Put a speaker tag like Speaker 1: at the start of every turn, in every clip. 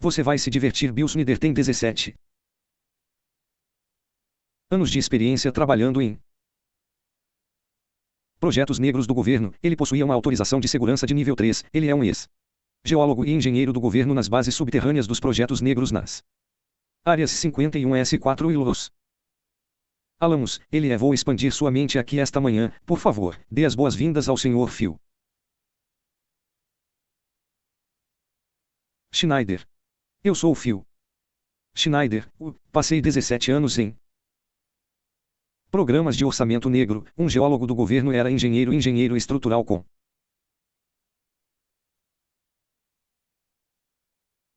Speaker 1: Você vai se divertir. Bill Snyder tem 17 anos de experiência trabalhando em projetos negros do governo. Ele possuía uma autorização de segurança de nível 3. Ele é um ex-geólogo e engenheiro do governo nas bases subterrâneas dos projetos negros nas áreas 51S4 e Los Alamos. Vou expandir sua mente aqui esta manhã. Por favor, dê as boas-vindas ao Sr. Phil Schneider. Eu sou o Phil Schneider. Passei 17 anos em programas de orçamento negro. Um geólogo do governo era engenheiro estrutural com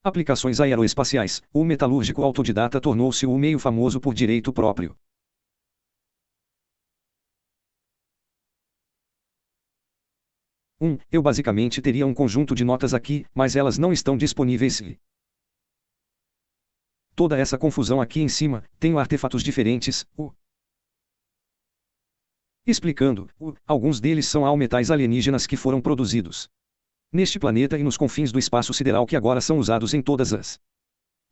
Speaker 1: aplicações aeroespaciais. O metalúrgico autodidata tornou-se o meio famoso por direito próprio. Eu basicamente teria um conjunto de notas aqui, mas elas não estão disponíveis. Toda essa confusão aqui em cima, tenho artefatos diferentes. Explicando, alguns deles são metais alienígenas que foram produzidos neste planeta e nos confins do espaço sideral que agora são usados em todas as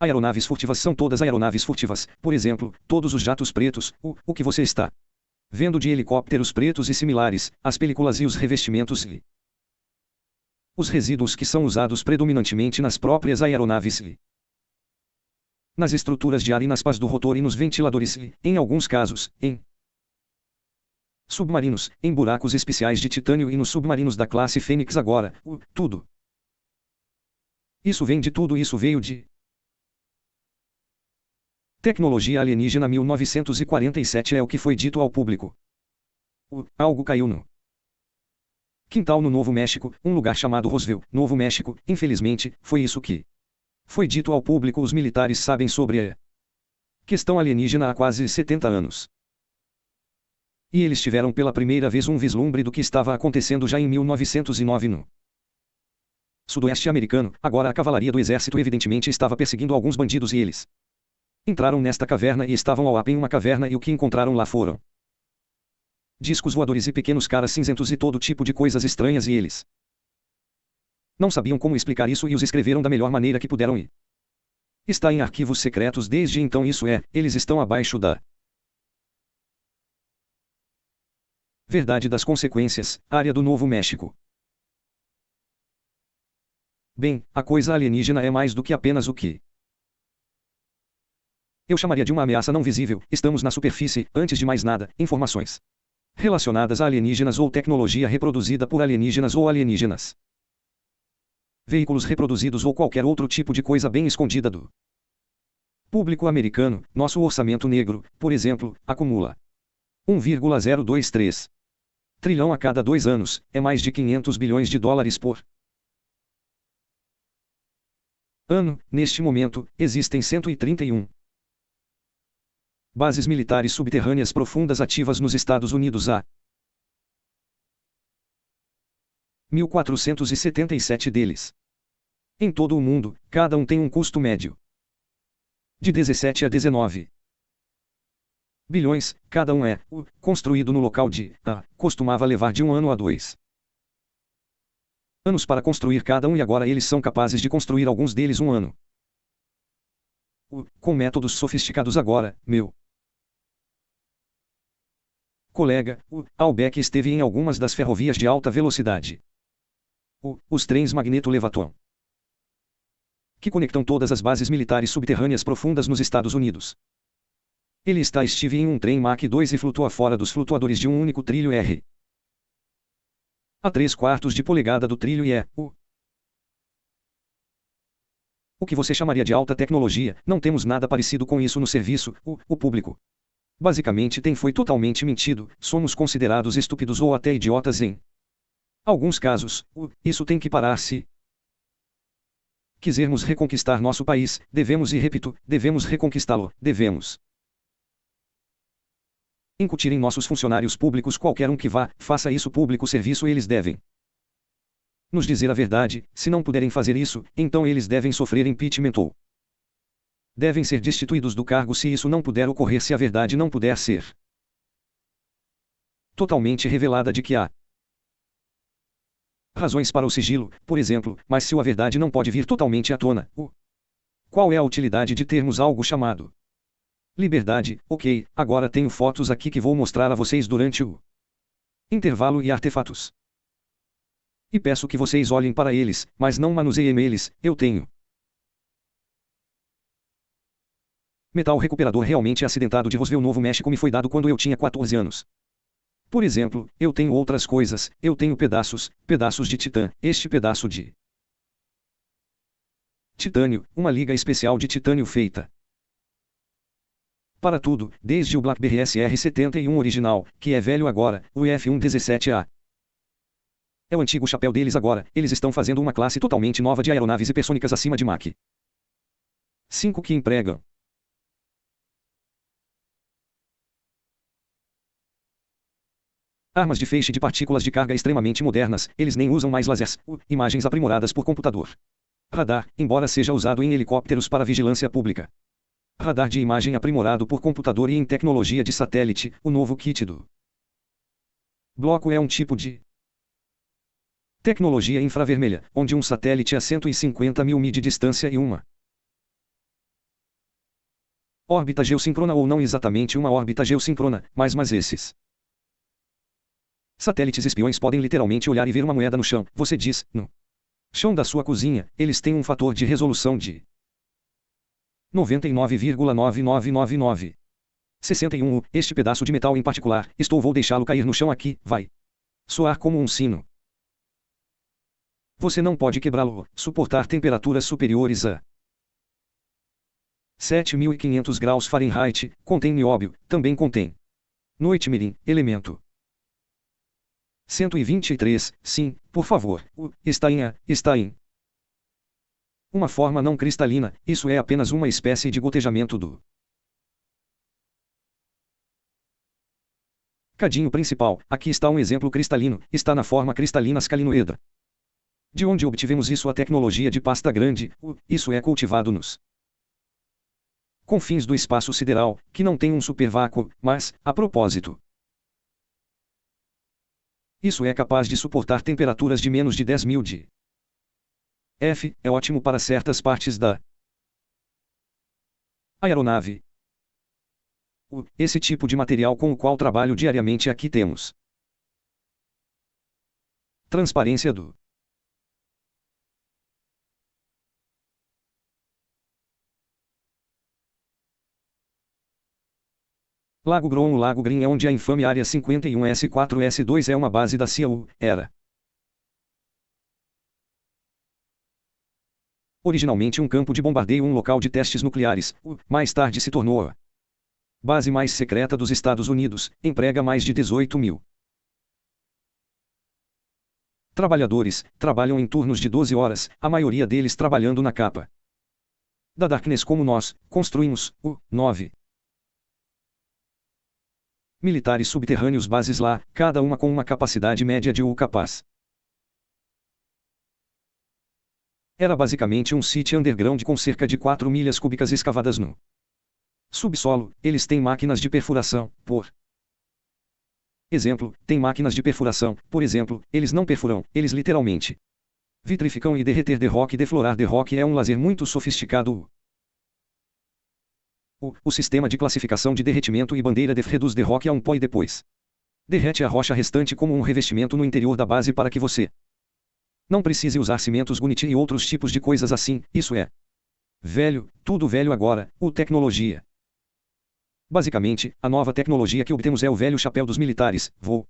Speaker 1: aeronaves furtivas. São todas aeronaves furtivas, por exemplo, todos os jatos pretos, o que você está vendo de helicópteros pretos e similares, as películas e os revestimentos e os resíduos que são usados predominantemente nas próprias aeronaves e nas estruturas de ar e nas pás do rotor e nos ventiladores e, em alguns casos, em submarinos, em buracos especiais de titânio e nos submarinos da classe Fênix. Agora, tudo isso vem de tudo isso veio de tecnologia alienígena. 1947 é o que foi dito ao público. Algo caiu no quintal no Novo México, um lugar chamado Roswell, Novo México. Infelizmente, foi isso que foi dito ao público. Os militares sabem sobre a questão alienígena há quase 70 anos. E eles tiveram pela primeira vez um vislumbre do que estava acontecendo já em 1909 no sudoeste americano. Agora a cavalaria do exército evidentemente estava perseguindo alguns bandidos e eles entraram nesta caverna e estavam ao em uma caverna e o que encontraram lá foram discos voadores e pequenos caras cinzentos e todo tipo de coisas estranhas e eles não sabiam como explicar isso e os escreveram da melhor maneira que puderam e está em arquivos secretos desde então. Eles estão abaixo da verdade das consequências, área do Novo México. Bem, a coisa alienígena é mais do que apenas o que eu chamaria de uma ameaça não visível. Estamos na superfície. Antes de mais nada, informações relacionadas a alienígenas ou tecnologia reproduzida por alienígenas ou alienígenas, veículos reproduzidos ou qualquer outro tipo de coisa bem escondida do público americano. Nosso orçamento negro, por exemplo, acumula 1,023 trilhão a cada 2 anos, é mais de 500 bilhões de dólares por ano. Neste momento, existem 131 bases militares subterrâneas profundas ativas nos Estados Unidos. Há 1.477 deles em todo o mundo. Cada um tem um custo médio de 17 a 19 bilhões, cada um é construído no local de costumava levar de 1 ano a 2 anos para construir cada um e agora eles são capazes de construir alguns deles 1 ano. Com métodos sofisticados. Agora, meu colega, Albeck, esteve em algumas das ferrovias de alta velocidade. Os trens magneto-levator que conectam todas as bases militares subterrâneas profundas nos Estados Unidos. Ele estive em um trem Mach 2 e flutua fora dos flutuadores de um único trilho R. A 3/4 de polegada do trilho e é o que você chamaria de alta tecnologia. Não temos nada parecido com isso no serviço. O público basicamente foi totalmente mentido. Somos considerados estúpidos ou até idiotas em alguns casos. Isso tem que parar. Se quisermos reconquistar nosso país, devemos, e repito, devemos reconquistá-lo. Devemos incutir em nossos funcionários públicos, qualquer um que vá, faça isso público serviço, eles devem nos dizer a verdade. Se não puderem fazer isso, então eles devem sofrer impeachment ou devem ser destituídos do cargo se isso não puder ocorrer. Se a verdade não puder ser totalmente revelada de que há razões para o sigilo, por exemplo, mas se a verdade não pode vir totalmente à tona, Qual é a utilidade de termos algo chamado liberdade? Ok, agora tenho fotos aqui que vou mostrar a vocês durante o intervalo e artefatos. E peço que vocês olhem para eles, mas não manuseiem eles. Eu tenho metal recuperador realmente acidentado de Roswell, Novo México, me foi dado quando eu tinha 14 anos. Por exemplo, eu tenho outras coisas, eu tenho pedaços de titã, este pedaço de titânio, uma liga especial de titânio feita para tudo, desde o BlackBerry SR-71 original, que é velho agora, o F-117A. É o antigo chapéu deles agora, eles estão fazendo uma classe totalmente nova de aeronaves hipersônicas acima de Mach 5 que empregam armas de feixe de partículas de carga extremamente modernas, eles nem usam mais lasers, imagens aprimoradas por computador. Radar, embora seja usado em helicópteros para vigilância pública. Radar de imagem aprimorado por computador e em tecnologia de satélite, o novo kit do bloco é um tipo de tecnologia infravermelha, onde um satélite a 150 mil mi de distância e uma órbita geossíncrona, ou não exatamente uma órbita geossíncrona, mas esses satélites espiões podem literalmente olhar e ver uma moeda no chão, você diz, no chão da sua cozinha, eles têm um fator de resolução de 99,9999. 61. Este pedaço de metal em particular, vou deixá-lo cair no chão aqui, vai soar como um sino. Você não pode quebrá-lo, suportar temperaturas superiores a 7.500 graus Fahrenheit, contém nióbio, também contém noitmirim, elemento 123, sim, por favor, está em uma forma não cristalina, isso é apenas uma espécie de gotejamento do cadinho principal. Aqui está um exemplo cristalino, está na forma cristalina scalinoedra. De onde obtivemos isso? A tecnologia de pasta grande, isso é cultivado nos confins do espaço sideral, que não tem um supervácuo, mas, a propósito, isso é capaz de suportar temperaturas de menos de 10.000 de F, é ótimo para certas partes da aeronave. Esse tipo de material com o qual trabalho diariamente. Aqui temos transparência do Lago Groom. O Lago Green é onde a infame Área 51S4S2 é uma base da CIA. Era originalmente um campo de bombardeio, um local de testes nucleares. Mais tarde se tornou a base mais secreta dos Estados Unidos, emprega mais de 18.000 trabalhadores, trabalham em turnos de 12 horas, a maioria deles trabalhando na capa da Darkness, como nós, construímos, 9 militares subterrâneos, bases lá, cada uma com uma capacidade média de capaz. Era basicamente um sítio underground com cerca de 4 milhas cúbicas escavadas no subsolo. Eles têm máquinas de perfuração, por exemplo, eles não perfuram, eles literalmente vitrificam e derreter The Rock. Deflorar The Rock é um laser muito sofisticado. O sistema de classificação de derretimento e bandeira DEF reduz The Rock a um pó e depois derrete a rocha restante como um revestimento no interior da base para que você não precise usar cimentos Gunite e outros tipos de coisas assim. Isso é velho, tudo velho agora. Tecnologia. Basicamente, a nova tecnologia que obtemos é o velho chapéu dos militares. Vou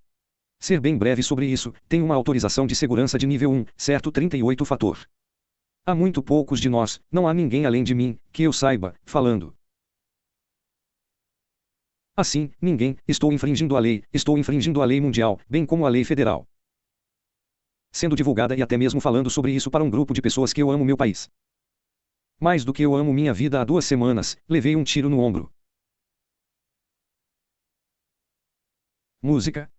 Speaker 1: ser bem breve sobre isso. Tem uma autorização de segurança de nível 1, certo? 38 fator. Há muito poucos de nós, não há ninguém além de mim, que eu saiba, falando assim, ninguém. Estou infringindo a lei mundial, bem como a lei federal sendo divulgada, e até mesmo falando sobre isso para um grupo de pessoas que eu amo meu país mais do que eu amo minha vida. Há 2 semanas, levei um tiro no ombro. Música.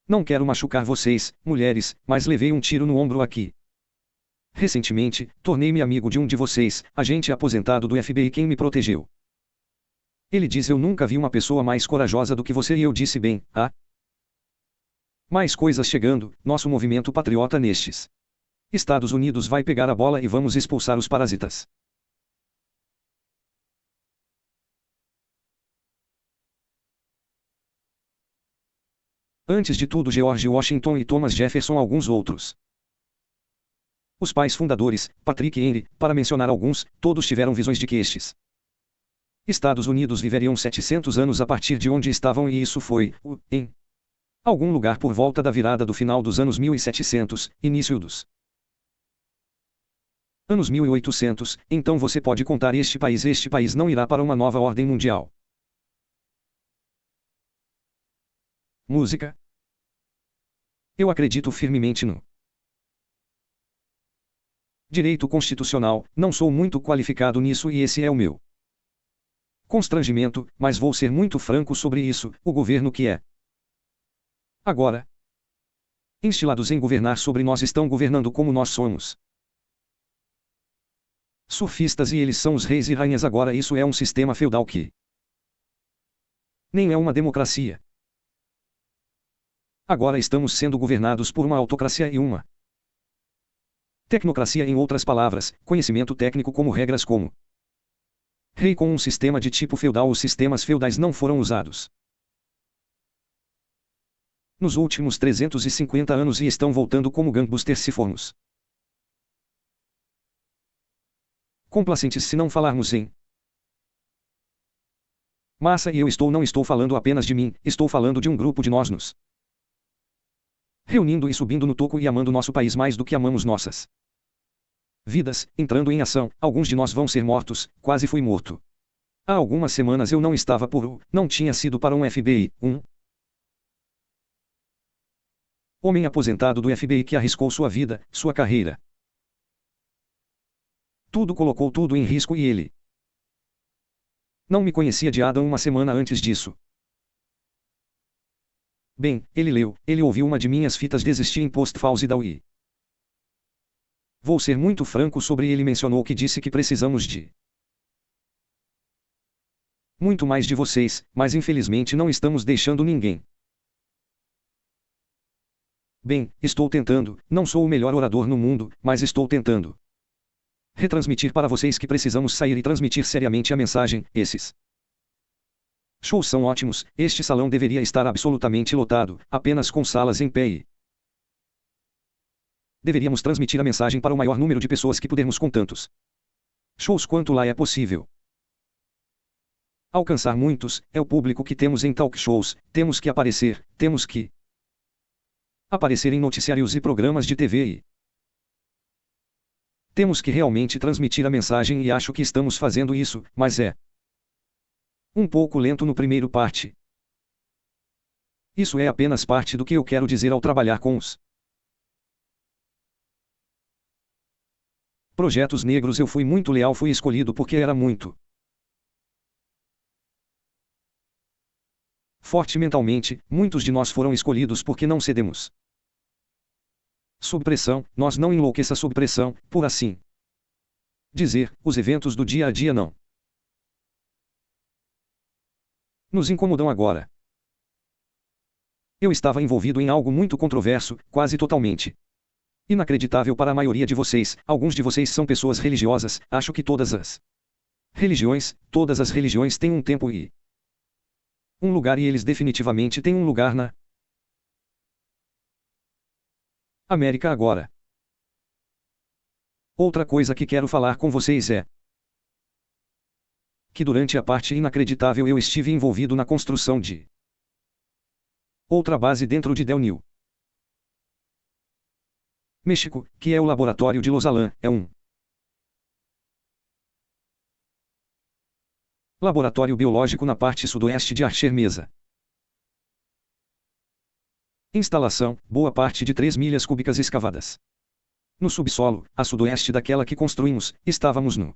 Speaker 1: Não quero machucar vocês, mulheres, mas levei um tiro no ombro aqui. Recentemente, tornei-me amigo de um de vocês, agente aposentado do FBI, quem me protegeu. Ele diz: eu nunca vi uma pessoa mais corajosa do que você, e eu disse: bem, há mais coisas chegando, nosso movimento patriota nestes Estados Unidos vai pegar a bola e vamos expulsar os parasitas. Antes de tudo, George Washington e Thomas Jefferson, alguns outros. Os pais fundadores, Patrick Henry, para mencionar alguns, todos tiveram visões de que estes Estados Unidos viveriam 700 anos a partir de onde estavam, e isso foi, em algum lugar por volta da virada do final dos anos 1700, início dos anos 1800, então você pode contar este país não irá para uma nova ordem mundial. Música. Eu acredito firmemente no direito constitucional, não sou muito qualificado nisso e esse é o meu constrangimento, mas vou ser muito franco sobre isso, o governo que é agora instilados em governar sobre nós estão governando como nós somos surfistas e eles são os reis e rainhas agora. Isso é um sistema feudal que nem é uma democracia. Agora estamos sendo governados por uma autocracia e uma tecnocracia, em outras palavras, conhecimento técnico como regras como rei com um sistema de tipo feudal. Os sistemas feudais não foram usados nos últimos 350 anos e estão voltando como gangbusters se formos complacentes se não falarmos em massa. E eu não estou falando apenas de mim, estou falando de um grupo de nós nos reunindo e subindo no toco e amando nosso país mais do que amamos nossas vidas, entrando em ação. Alguns de nós vão ser mortos, quase fui morto. Há algumas semanas eu não estava não tinha sido para um FBI, um homem aposentado do FBI que arriscou sua vida, sua carreira. Tudo colocou tudo em risco e ele não me conhecia de Adam uma semana antes disso. Bem, ele ouviu uma de minhas fitas, desisti em post-fause da UI. Vou ser muito franco sobre ele, mencionou que disse que precisamos de muito mais de vocês, mas infelizmente não estamos deixando ninguém. Bem, estou tentando, não sou o melhor orador no mundo, mas estou tentando retransmitir para vocês que precisamos sair e transmitir seriamente a mensagem. Esses shows são ótimos, este salão deveria estar absolutamente lotado, apenas com salas em pé e deveríamos transmitir a mensagem para o maior número de pessoas que pudermos com tantos shows quanto lá é possível. Alcançar muitos, é o público que temos em talk shows, temos que aparecer em noticiários e programas de TV e temos que realmente transmitir a mensagem e acho que estamos fazendo isso, mas é um pouco lento no primeiro parte. Isso é apenas parte do que eu quero dizer ao trabalhar com os projetos negros. Eu fui muito leal, fui escolhido porque era muito forte mentalmente. Muitos de nós foram escolhidos porque não cedemos sob pressão, nós não enlouqueça sob pressão, por assim dizer, os eventos do dia a dia não nos incomodam agora. Eu estava envolvido em algo muito controverso, quase totalmente inacreditável para a maioria de vocês. Alguns de vocês são pessoas religiosas, acho que todas as religiões têm um tempo e um lugar, e eles definitivamente têm um lugar na América agora. Outra coisa que quero falar com vocês é que durante a parte inacreditável eu estive envolvido na construção de outra base dentro de Del New México, que é o laboratório de Los Alamos, é um laboratório biológico na parte sudoeste de Archer Mesa. Instalação, boa parte de 3 milhas cúbicas escavadas no subsolo, a sudoeste daquela que construímos. Estávamos no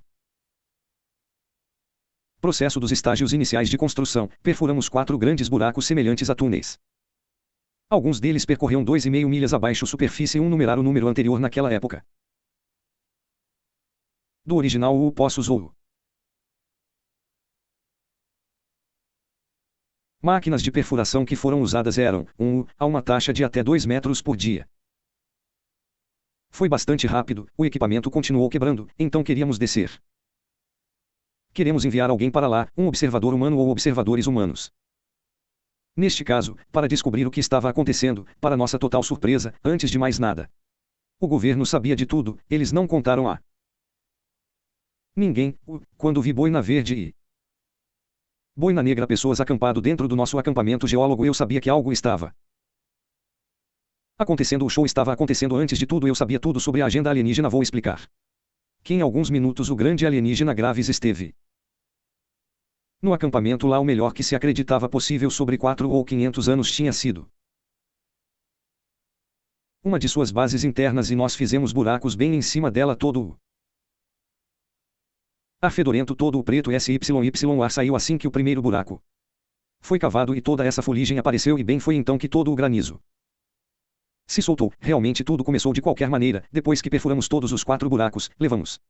Speaker 1: processo dos estágios iniciais de construção. Perfuramos 4 grandes buracos semelhantes a túneis. Alguns deles percorriam 2,5 milhas abaixo superfície, numerar o número anterior naquela época do original. O Poços ou máquinas de perfuração que foram usadas eram, a uma taxa de até 2 metros por dia. Foi bastante rápido, o equipamento continuou quebrando, então queríamos descer. Queremos enviar alguém para lá, um observador humano ou observadores humanos. Neste caso, para descobrir o que estava acontecendo, para nossa total surpresa, antes de mais nada. O governo sabia de tudo, eles não contaram a ninguém, quando vi boina verde e boina negra pessoas acampado dentro do nosso acampamento geólogo eu sabia que algo estava acontecendo. O show estava acontecendo antes de tudo eu sabia tudo sobre a agenda alienígena vou explicar. Que em alguns minutos o grande alienígena Graves esteve no acampamento lá o melhor que se acreditava possível sobre 4 ou 500 anos tinha sido uma de suas bases internas e nós fizemos buracos bem em cima dela todo o ar fedorento todo o preto SYY saiu assim que o primeiro buraco foi cavado e toda essa fuligem apareceu e bem foi então que todo o granizo se soltou. Realmente tudo começou de qualquer maneira, depois que perfuramos todos os 4 buracos, levamos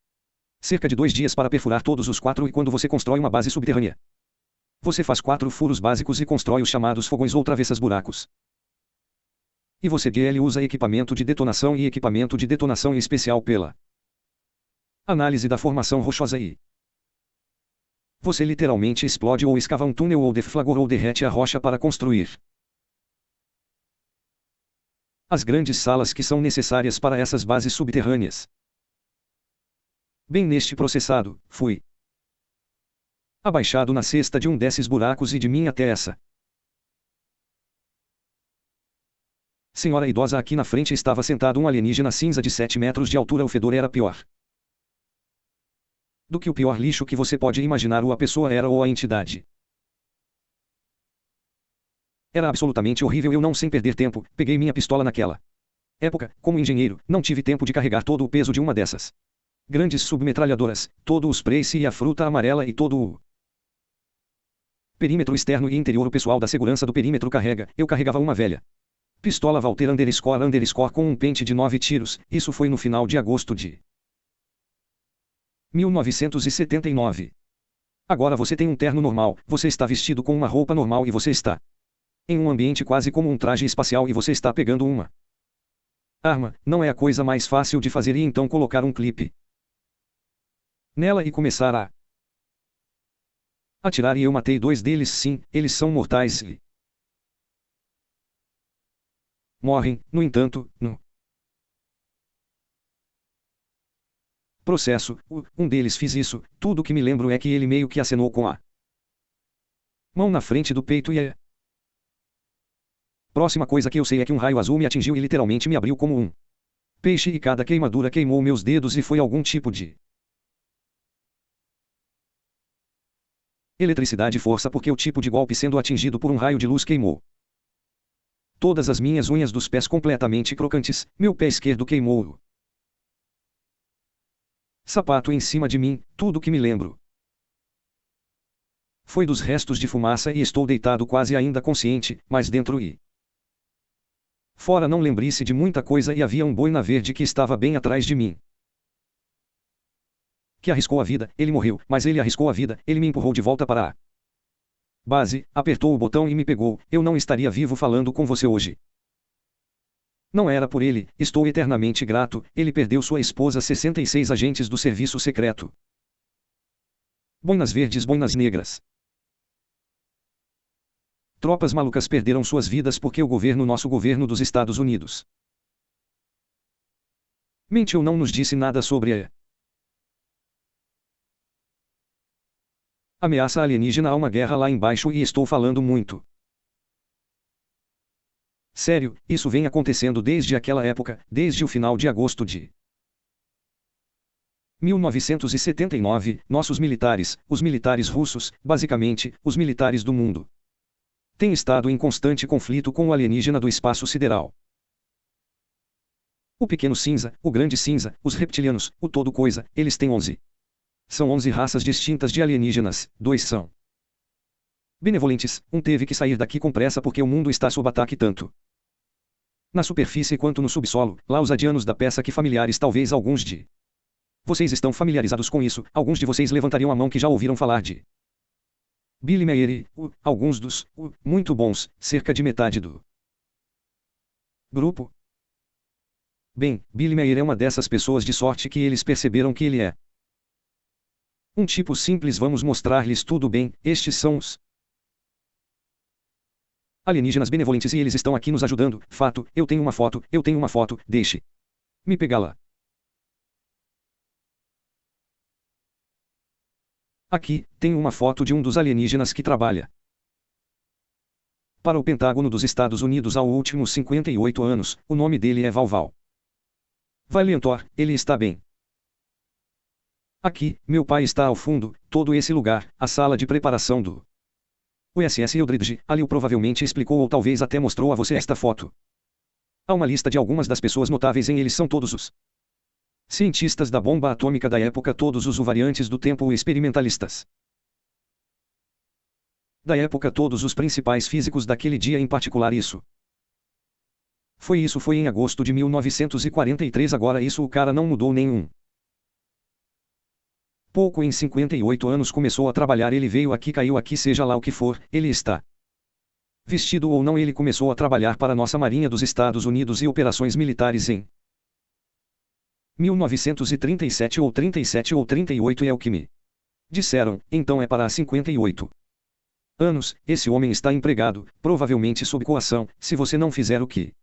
Speaker 1: cerca de 2 dias para perfurar todos os 4 e quando você constrói uma base subterrânea, você faz 4 furos básicos e constrói os chamados fogões ou travessas buracos. E você usa equipamento de detonação e equipamento de detonação especial pela análise da formação rochosa e você literalmente explode ou escava um túnel ou deflagra ou derrete a rocha para construir as grandes salas que são necessárias para essas bases subterrâneas. Bem neste processado, fui abaixado na cesta de um desses buracos e de mim até essa senhora idosa aqui na frente estava sentado um alienígena cinza de 7 metros de altura. O fedor era pior do que o pior lixo que você pode imaginar. Ou a pessoa era ou a entidade era absolutamente horrível. Eu não sem perder tempo, peguei minha pistola naquela época, como engenheiro, não tive tempo de carregar todo o peso de uma dessas grandes submetralhadoras, todo o spray e a fruta amarela e todo o perímetro externo e interior. O pessoal da segurança do perímetro carrega, eu carregava uma velha pistola Walter __ com um pente de 9 tiros, isso foi no final de agosto de 1979. Agora você tem um terno normal, você está vestido com uma roupa normal e você está em um ambiente quase como um traje espacial e você está pegando uma arma, não é a coisa mais fácil de fazer e então colocar um clipe nela e começar a atirar e eu matei 2 deles sim, eles são mortais e morrem, no entanto, no processo, um deles fiz isso, tudo que me lembro é que ele meio que acenou com a mão na frente do peito e a próxima coisa que eu sei é que um raio azul me atingiu e literalmente me abriu como um peixe e cada queimadura queimou meus dedos e foi algum tipo de eletricidade e força porque o tipo de golpe sendo atingido por um raio de luz queimou todas as minhas unhas dos pés completamente crocantes, meu pé esquerdo queimou o sapato em cima de mim, tudo que me lembro foi dos restos de fumaça e estou deitado quase ainda consciente, mas dentro e fora não lembre-se de muita coisa e havia um boina verde que estava bem atrás de mim. Que arriscou a vida, ele morreu, mas ele arriscou a vida, ele me empurrou de volta para a base, apertou o botão e me pegou, eu não estaria vivo falando com você hoje. Não era por ele, estou eternamente grato, ele perdeu sua esposa 66 agentes do serviço secreto. Boinas verdes, boinas negras. Tropas malucas perderam suas vidas porque o governo, nosso governo dos Estados Unidos, mentiu, não nos disse nada sobre a ameaça alienígena. Há uma guerra lá embaixo e estou falando muito sério, isso vem acontecendo desde aquela época, desde o final de agosto de 1979, nossos militares, os militares russos, basicamente, os militares do mundo, têm estado em constante conflito com o alienígena do espaço sideral. O pequeno cinza, o grande cinza, os reptilianos, o todo coisa, eles têm 11. São 11 raças distintas de alienígenas, 2 são benevolentes, um teve que sair daqui com pressa porque o mundo está sob ataque tanto na superfície quanto no subsolo. Lá os adianos da peça que familiares, talvez alguns de vocês estão familiarizados com isso, alguns de vocês levantariam a mão que já ouviram falar de Billy Meyer e, alguns dos, muito bons, cerca de metade do grupo Bem, Billy Meyer é uma dessas pessoas de sorte que eles perceberam que ele é um tipo simples. Vamos mostrar-lhes tudo bem. Estes são os alienígenas benevolentes e eles estão aqui nos ajudando. Fato, eu tenho uma foto, deixe-me pegá-la. Aqui, tenho uma foto de um dos alienígenas que trabalha para o Pentágono dos Estados Unidos há os últimos 58 anos. O nome dele é Val Valiantor. Ele está bem. Aqui, meu pai está ao fundo, todo esse lugar, a sala de preparação do USS Eldridge. Ali o provavelmente explicou ou talvez até mostrou a você esta foto. Há uma lista de algumas das pessoas notáveis eles são todos os cientistas da bomba atômica da época, todos os variantes do tempo experimentalistas da época, todos os principais físicos daquele dia em particular. Isso foi em agosto de 1943. Agora isso o cara não mudou nenhum pouco. Em 58 anos começou a trabalhar, ele veio aqui, caiu aqui, seja lá o que for, ele está vestido ou não, ele começou a trabalhar para a nossa Marinha dos Estados Unidos e operações militares em 1937 ou 37 ou 38 é o que me disseram. Então é para 58 anos, esse homem está empregado, provavelmente sob coação. Se você não fizer o que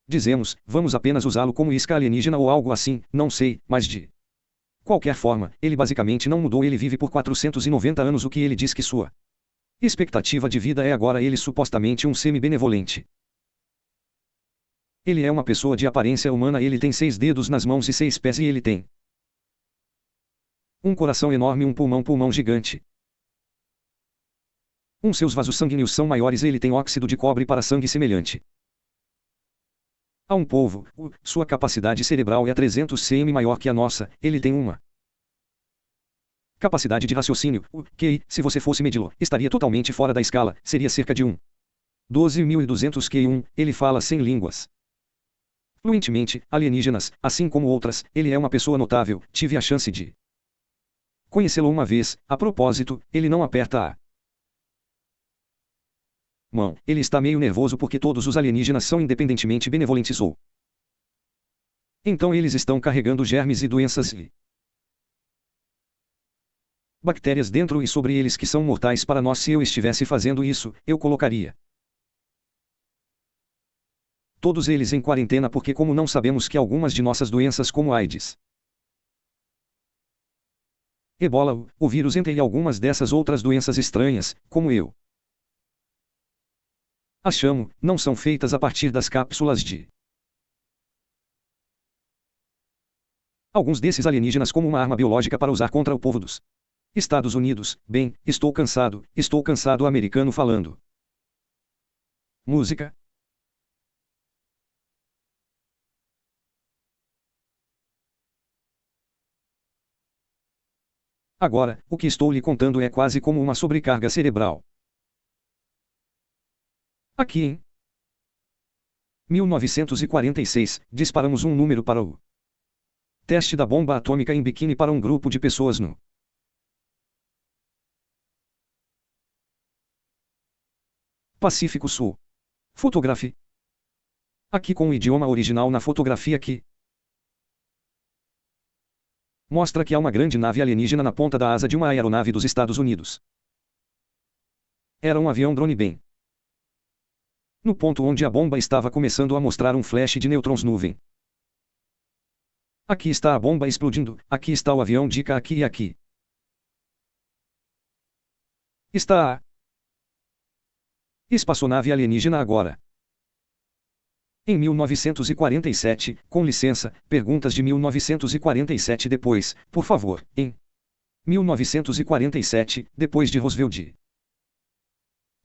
Speaker 1: dizemos, vamos apenas usá-lo como isca alienígena ou algo assim, não sei, mas de qualquer forma, ele basicamente não mudou. Ele vive por 490 anos. O que ele diz que sua expectativa de vida é agora. Ele supostamente um semi-benevolente. Ele é uma pessoa de aparência humana. Ele tem 6 dedos nas mãos e 6 pés e ele tem um coração enorme, um pulmão gigante. Seus vasos sanguíneos são maiores. Ele tem óxido de cobre para sangue semelhante a um polvo. Sua capacidade cerebral é 300 cm maior que a nossa. Ele tem uma capacidade de raciocínio, que, se você fosse medi-lo, estaria totalmente fora da escala, seria cerca de 12.200 Q1. Ele fala 100 línguas fluentemente, alienígenas, assim como outras. Ele é uma pessoa notável. Tive a chance de conhecê-lo uma vez. A propósito, ele não aperta a mão. Ele está meio nervoso porque todos os alienígenas são independentemente benevolentes ou então eles estão carregando germes e doenças e bactérias dentro e sobre eles que são mortais para nós. Se eu estivesse fazendo isso, eu colocaria todos eles em quarentena porque como não sabemos que algumas de nossas doenças como AIDS, Ebola, o vírus entre e algumas dessas outras doenças estranhas, como eu as chamo, não são feitas a partir das cápsulas de alguns desses alienígenas como uma arma biológica para usar contra o povo dos Estados Unidos. Bem, estou cansado. Americano falando música. Agora, o que estou lhe contando é quase como uma sobrecarga cerebral. Aqui em 1946, disparamos um número para o teste da bomba atômica em Bikini para um grupo de pessoas no Pacífico Sul. Fotografe aqui com o idioma original na fotografia que mostra que há uma grande nave alienígena na ponta da asa de uma aeronave dos Estados Unidos. Era um avião drone bem no ponto onde a bomba estava começando a mostrar um flash de nêutrons nuvem. Aqui está a bomba explodindo, aqui está o avião dica aqui e aqui está a espaçonave alienígena agora. Em 1947, com licença, perguntas de 1947 depois, por favor, em 1947, depois de Roosevelt.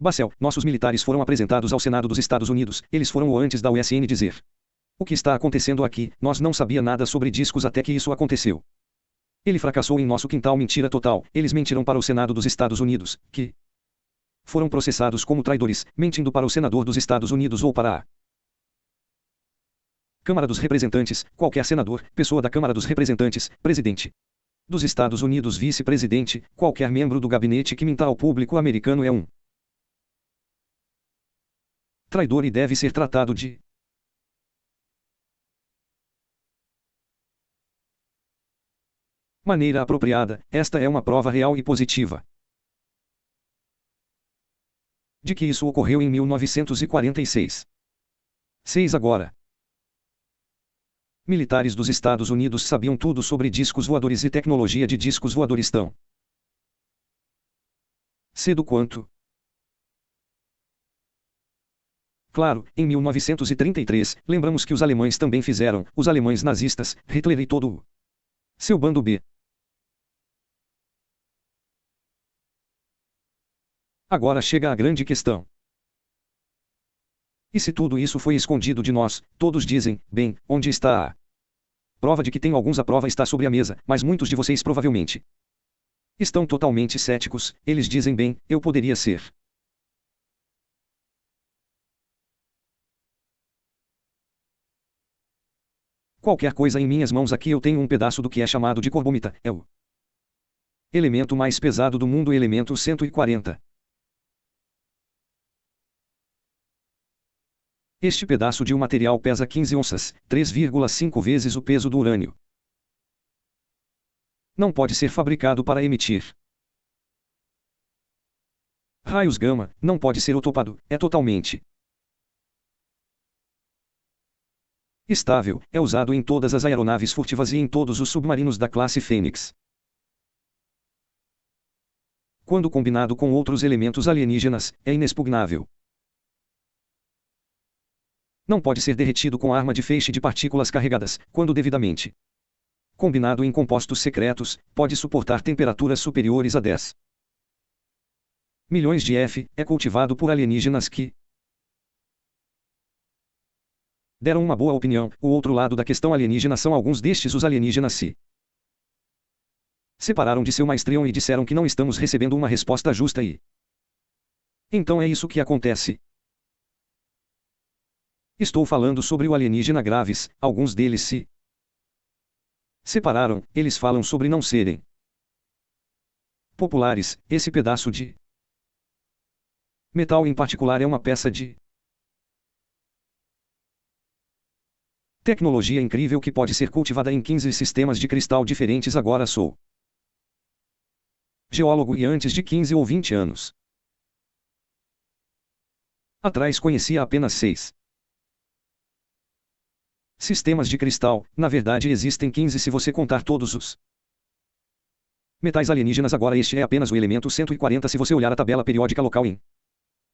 Speaker 1: Bassel, nossos militares foram apresentados ao Senado dos Estados Unidos, eles foram o antes da USN dizer. O que está acontecendo aqui, nós não sabia nada sobre discos até que isso aconteceu. Ele fracassou em nosso quintal, mentira total, eles mentiram para o Senado dos Estados Unidos, que foram processados como traidores, mentindo para o senador dos Estados Unidos ou para a Câmara dos Representantes, qualquer senador, pessoa da Câmara dos Representantes, presidente dos Estados Unidos, vice-presidente, qualquer membro do gabinete que minta ao público americano é um traidor e deve ser tratado de Maneira apropriada, esta é uma prova real e positiva de que isso ocorreu em 1946. 6 agora. Militares dos Estados Unidos sabiam tudo sobre discos voadores e tecnologia de discos voadores tão cedo quanto. Claro, em 1933, lembramos que os alemães também fizeram, os alemães nazistas, Hitler e todo o seu bando B. Agora chega a grande questão. E se tudo isso foi escondido de nós, todos dizem, bem, onde está a prova de que tem alguns? A prova está sobre a mesa, mas muitos de vocês provavelmente estão totalmente céticos, eles dizem, bem, eu poderia ser. Qualquer coisa em minhas mãos. Aqui eu tenho um pedaço do que é chamado de corbomita, é o elemento mais pesado do mundo, elemento 140. Este pedaço de um material pesa 15 onças, 3,5 vezes o peso do urânio. Não pode ser fabricado para emitir raios gama, não pode ser otopado, é totalmente estável, é usado em todas as aeronaves furtivas e em todos os submarinos da classe Fênix. Quando combinado com outros elementos alienígenas, é inexpugnável. Não pode ser derretido com arma de feixe de partículas carregadas, quando devidamente combinado em compostos secretos, pode suportar temperaturas superiores a 10 milhões de F, é cultivado por alienígenas que deram uma boa opinião. O outro lado da questão alienígena são alguns destes. Os alienígenas se separaram de seu maestrião e disseram que não estamos recebendo uma resposta justa e então é isso que acontece. Estou falando sobre o alienígena Graves, alguns deles se separaram, eles falam sobre não serem populares. Esse pedaço de metal em particular é uma peça de tecnologia incrível que pode ser cultivada em 15 sistemas de cristal diferentes. Agora sou geólogo e antes de 15 ou 20 anos atrás conhecia apenas 6 sistemas de cristal. Na verdade existem 15 se você contar todos os metais alienígenas. Agora este é apenas o elemento 140. Se você olhar a tabela periódica local em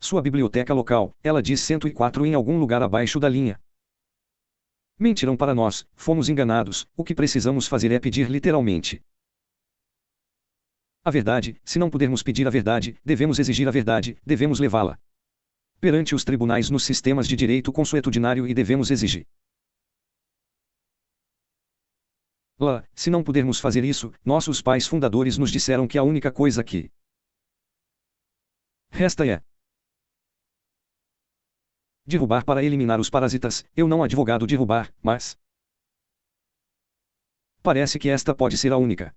Speaker 1: sua biblioteca local, ela diz 104 em algum lugar abaixo da linha. Mentiram para nós, fomos enganados. O que precisamos fazer é pedir literalmente a verdade. Se não pudermos pedir a verdade, devemos exigir a verdade, devemos levá-la perante os tribunais nos sistemas de direito consuetudinário e devemos exigir lá. Se não pudermos fazer isso, nossos pais fundadores nos disseram que a única coisa que resta é derrubar para eliminar os parasitas. Eu não advogado derrubar, mas parece que esta pode ser a única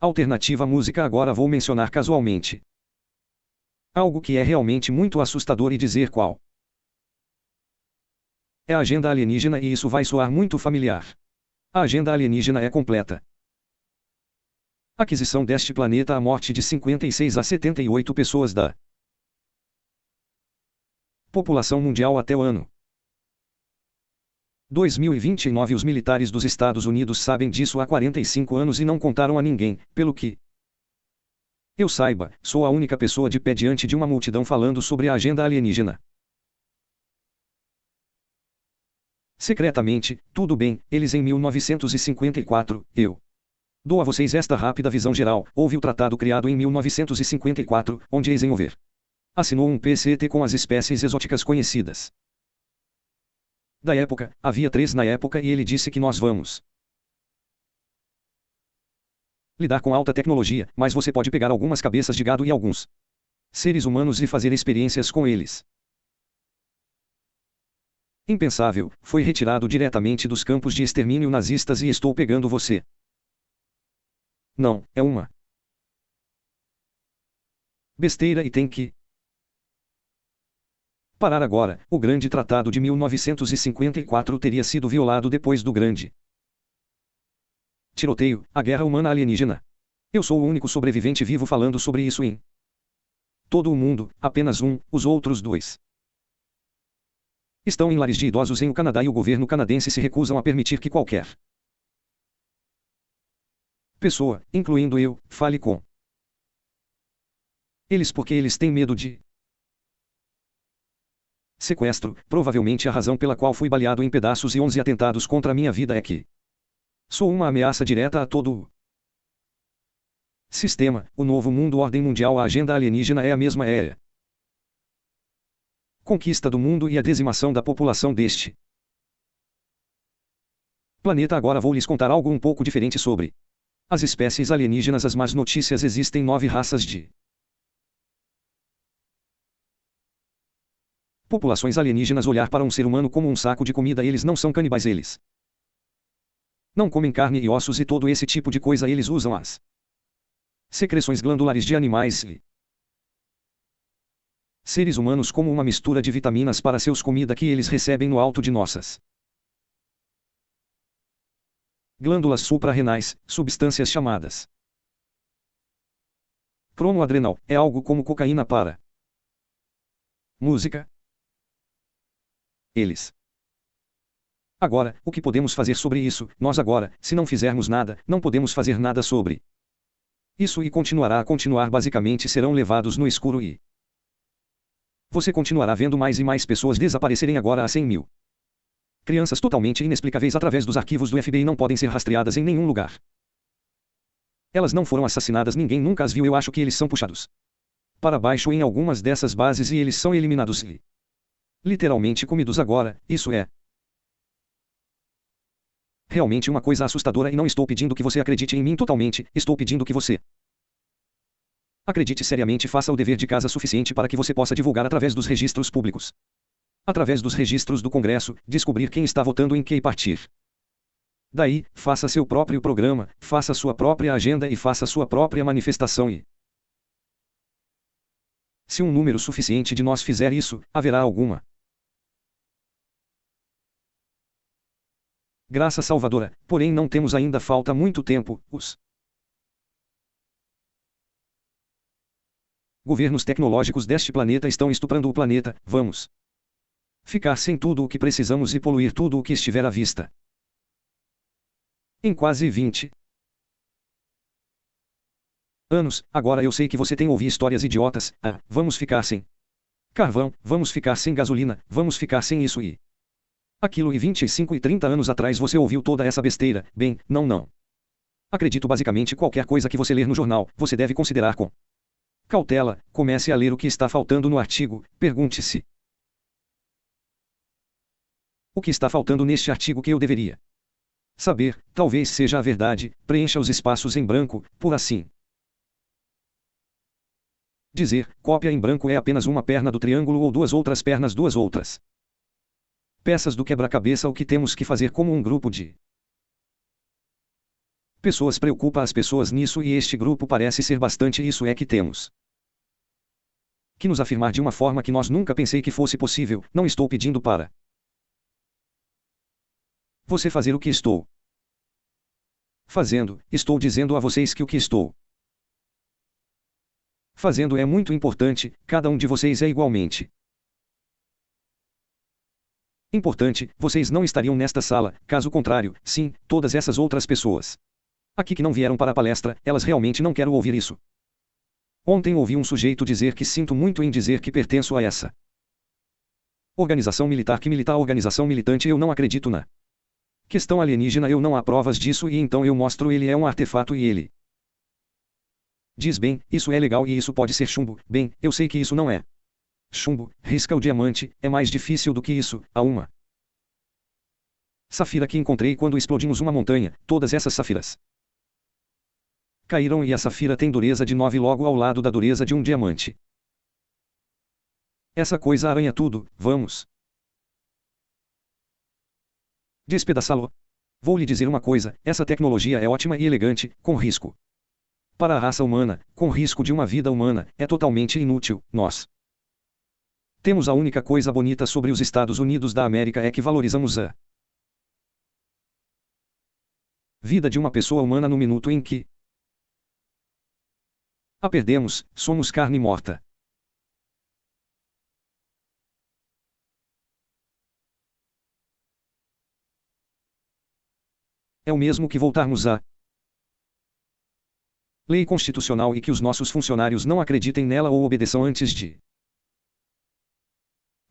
Speaker 1: alternativa. Música. Agora vou mencionar casualmente algo que é realmente muito assustador e dizer qual é a agenda alienígena, e isso vai soar muito familiar. A agenda alienígena é completa. Aquisição deste planeta, a morte de 56 a 78 pessoas da população mundial até o ano 2029. Os militares dos Estados Unidos sabem disso há 45 anos e não contaram a ninguém. Pelo que eu saiba, sou a única pessoa de pé diante de uma multidão falando sobre a agenda alienígena. Secretamente, tudo bem, eles em 1954, eu dou a vocês esta rápida visão geral. Houve o tratado criado em 1954, onde Eisenhower assinou um PCT com as espécies exóticas conhecidas da época. Havia 3 na época e ele disse que nós vamos lidar com alta tecnologia, mas você pode pegar algumas cabeças de gado e alguns seres humanos e fazer experiências com eles. Impensável, foi retirado diretamente dos campos de extermínio nazistas e estou pegando você. Não, é uma besteira e tem que Parar agora, o Grande Tratado de 1954 teria sido violado depois do Grande Tiroteio, a guerra humana alienígena. Eu sou o único sobrevivente vivo falando sobre isso em todo o mundo, apenas um, os outros dois estão em lares de idosos em o Canadá e o governo canadense se recusam a permitir que qualquer pessoa, incluindo eu, fale com eles porque eles têm medo de sequestro. Provavelmente a razão pela qual fui baleado em pedaços e 11 atentados contra a minha vida é que sou uma ameaça direta a todo o sistema, o novo mundo, ordem mundial. A agenda alienígena é a mesma, é a conquista do mundo e a dizimação da população deste planeta. Agora vou lhes contar algo um pouco diferente sobre as espécies alienígenas. As más notícias: existem 9 raças de populações alienígenas. Olhar para um ser humano como um saco de comida. Eles não são canibais, eles não comem carne e ossos e todo esse tipo de coisa. Eles usam as secreções glandulares de animais e seres humanos como uma mistura de vitaminas para seus comida que eles recebem no alto de nossas glândulas suprarrenais, substâncias chamadas pronoadrenal. É algo como cocaína para música. Eles. Agora, o que podemos fazer sobre isso? Nós agora, se não fizermos nada, não podemos fazer nada sobre isso e continuará a continuar. Basicamente serão levados no escuro e você continuará vendo mais e mais pessoas desaparecerem. Agora há 100 mil crianças totalmente inexplicáveis através dos arquivos do FBI não podem ser rastreadas em nenhum lugar. Elas não foram assassinadas, ninguém nunca as viu. Eu acho que eles são puxados para baixo em algumas dessas bases e eles são eliminados e literalmente comidos. Agora, isso é realmente uma coisa assustadora e não estou pedindo que você acredite em mim totalmente, estou pedindo que você acredite seriamente e faça o dever de casa suficiente para que você possa divulgar através dos registros públicos, através dos registros do Congresso, descobrir quem está votando em que e partir daí, faça seu próprio programa, faça sua própria agenda e faça sua própria manifestação e se um número suficiente de nós fizer isso, haverá alguma graça salvadora, porém não temos ainda, falta muito tempo. Os governos tecnológicos deste planeta estão estuprando o planeta. Vamos ficar sem tudo o que precisamos e poluir tudo o que estiver à vista. Em quase 20 anos, agora eu sei que você tem ouvido histórias idiotas. Vamos ficar sem carvão, vamos ficar sem gasolina, vamos ficar sem isso e aquilo. E 25 e 30 anos atrás você ouviu toda essa besteira. Bem, não. Acredito basicamente qualquer coisa que você ler no jornal, você deve considerar com cautela. Comece a ler o que está faltando no artigo, pergunte-se: o que está faltando neste artigo que eu deveria saber? Talvez seja a verdade. Preencha os espaços em branco, por assim dizer. Cópia em branco é apenas uma perna do triângulo ou duas outras pernas, duas outras peças do quebra-cabeça. O que temos que fazer como um grupo de pessoas preocupa as pessoas nisso e este grupo parece ser bastante. Isso é que temos que nos afirmar de uma forma que nós nunca pensei que fosse possível. Não estou pedindo para você fazer o que estou fazendo, estou dizendo a vocês que o que estou fazendo é muito importante. Cada um de vocês é igualmente importante. Vocês não estariam nesta sala, caso contrário. Sim, todas essas outras pessoas aqui que não vieram para a palestra, elas realmente não querem ouvir isso. Ontem ouvi um sujeito dizer que sinto muito em dizer que pertenço a essa organização militar. Que militar? Organização militante. Eu não acredito na questão alienígena. Eu não há provas disso e então eu mostro. Ele é um artefato e ele diz: bem, isso é legal e isso pode ser chumbo. Bem, eu sei que isso não é chumbo. Risca o diamante. É mais difícil do que isso. Há uma safira que encontrei quando explodimos uma montanha. Todas essas safiras caíram e a safira tem dureza de 9 logo ao lado da dureza de um diamante. Essa coisa arranha tudo. Vamos despedaçá-lo. Vou lhe dizer uma coisa: essa tecnologia é ótima e elegante, com risco para a raça humana, com risco de uma vida humana, é totalmente inútil. Nós Temos a única coisa bonita sobre os Estados Unidos da América é que valorizamos a vida de uma pessoa humana no minuto em que a perdemos, somos carne morta. É o mesmo que voltarmos à lei constitucional e que os nossos funcionários não acreditem nela ou obedeçam antes de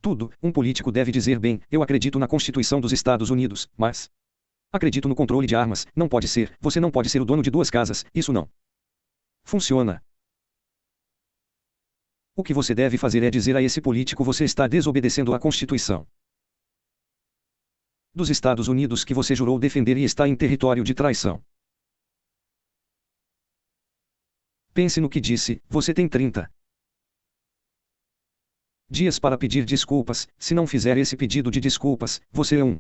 Speaker 1: tudo. Um político deve dizer: bem, eu acredito na Constituição dos Estados Unidos, mas acredito no controle de armas. Não pode ser, você não pode ser o dono de 2 casas, isso não funciona. O que você deve fazer é dizer a esse político: você está desobedecendo à Constituição dos Estados Unidos que você jurou defender e está em território de traição. Pense no que disse, você tem 30 dias para pedir desculpas. Se não fizer esse pedido de desculpas, você é um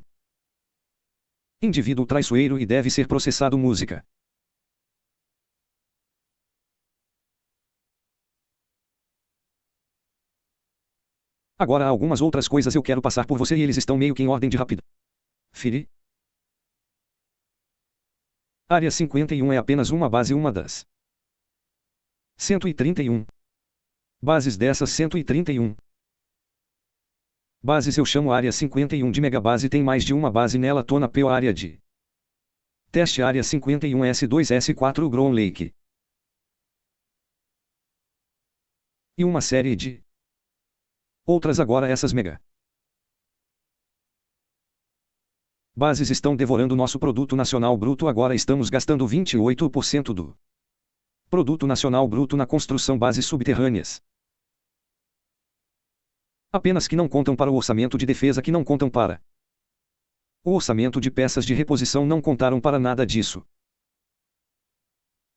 Speaker 1: indivíduo traiçoeiro e deve ser processado. Música. Agora há algumas outras coisas eu quero passar por você e eles estão meio que em ordem de rapidez. Fire. Área 51 é apenas uma base, uma das 131 bases. Dessas 131 bases eu chamo área 51 de megabase. Tem mais de uma base nela. Tona P. Área de teste área 51 S2 S4 Ground Lake. E uma série de outras. Agora essas mega bases estão devorando nosso produto nacional bruto. Agora estamos gastando 28% do produto nacional bruto na construção bases subterrâneas. Apenas que não contam para o orçamento de defesa, que não contam para o orçamento de peças de reposição, não contaram para nada disso.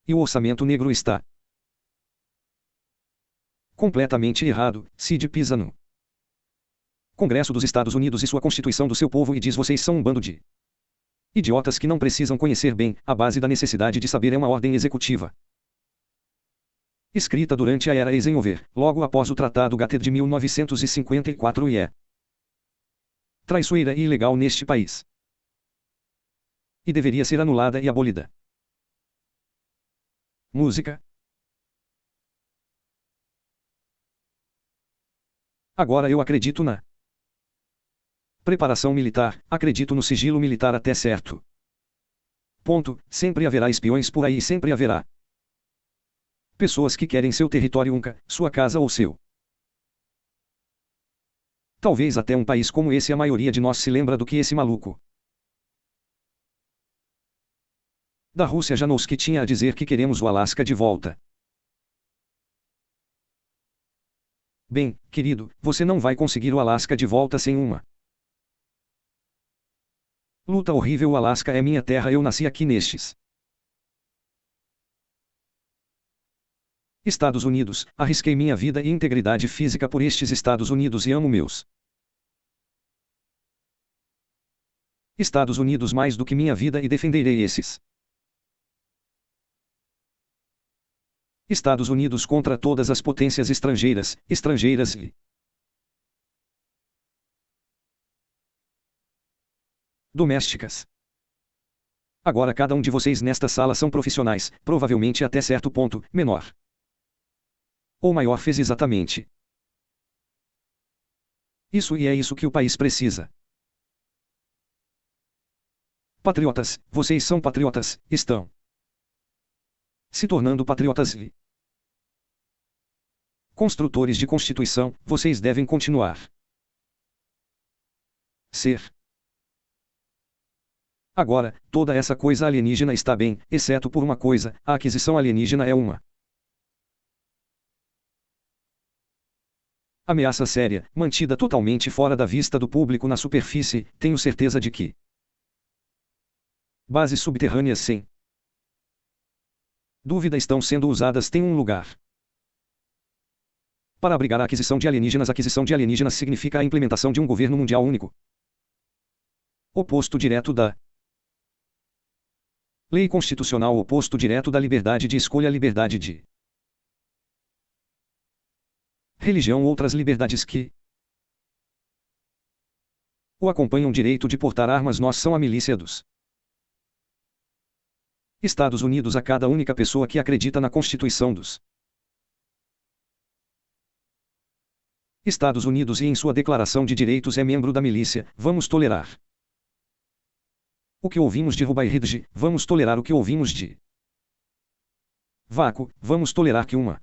Speaker 1: E o orçamento negro está completamente errado. Cid pisa no Congresso dos Estados Unidos e sua Constituição do seu povo e diz: vocês são um bando de idiotas que não precisam conhecer bem. A base da necessidade de saber é uma ordem executiva escrita durante a era Eisenhower, logo após o Tratado Gatter de 1954 e é traiçoeira e ilegal neste país. E deveria ser anulada e abolida. Música. Agora eu acredito na preparação militar, acredito no sigilo militar até certo ponto. Sempre haverá espiões por aí e sempre haverá pessoas que querem seu território, sua casa ou seu. Talvez até um país como esse. A maioria de nós se lembra do que esse maluco da Rússia Janovski tinha a dizer: que queremos o Alasca de volta. Bem, querido, você não vai conseguir o Alasca de volta sem uma luta horrível. O Alasca é minha terra, eu nasci aqui nestes Estados Unidos, arrisquei minha vida e integridade física por estes Estados Unidos e amo meus Estados Unidos mais do que minha vida e defenderei esses Estados Unidos contra todas as potências estrangeiras e domésticas. Agora cada um de vocês nesta sala são profissionais, provavelmente até certo ponto, menor ou maior fez exatamente isso e é isso que o país precisa. Patriotas, vocês são patriotas, estão se tornando patriotas e construtores de Constituição, vocês devem continuar ser. Agora, toda essa coisa alienígena está bem, exceto por uma coisa: a aquisição alienígena é uma ameaça séria, mantida totalmente fora da vista do público na superfície. Tenho certeza de que bases subterrâneas sem dúvida estão sendo usadas. Tem um lugar para abrigar a aquisição de alienígenas. Aquisição de alienígenas significa a implementação de um governo mundial único, oposto direto da lei constitucional, oposto direto da liberdade de escolha, liberdade de religião, outras liberdades que ou acompanham direito de portar armas. Nós são a milícia dos Estados Unidos. A cada única pessoa que acredita na Constituição dos Estados Unidos e em sua Declaração de Direitos é membro da milícia. Vamos tolerar o que ouvimos de Rubaiyat? Vamos tolerar o que ouvimos de vácuo? Vamos tolerar que uma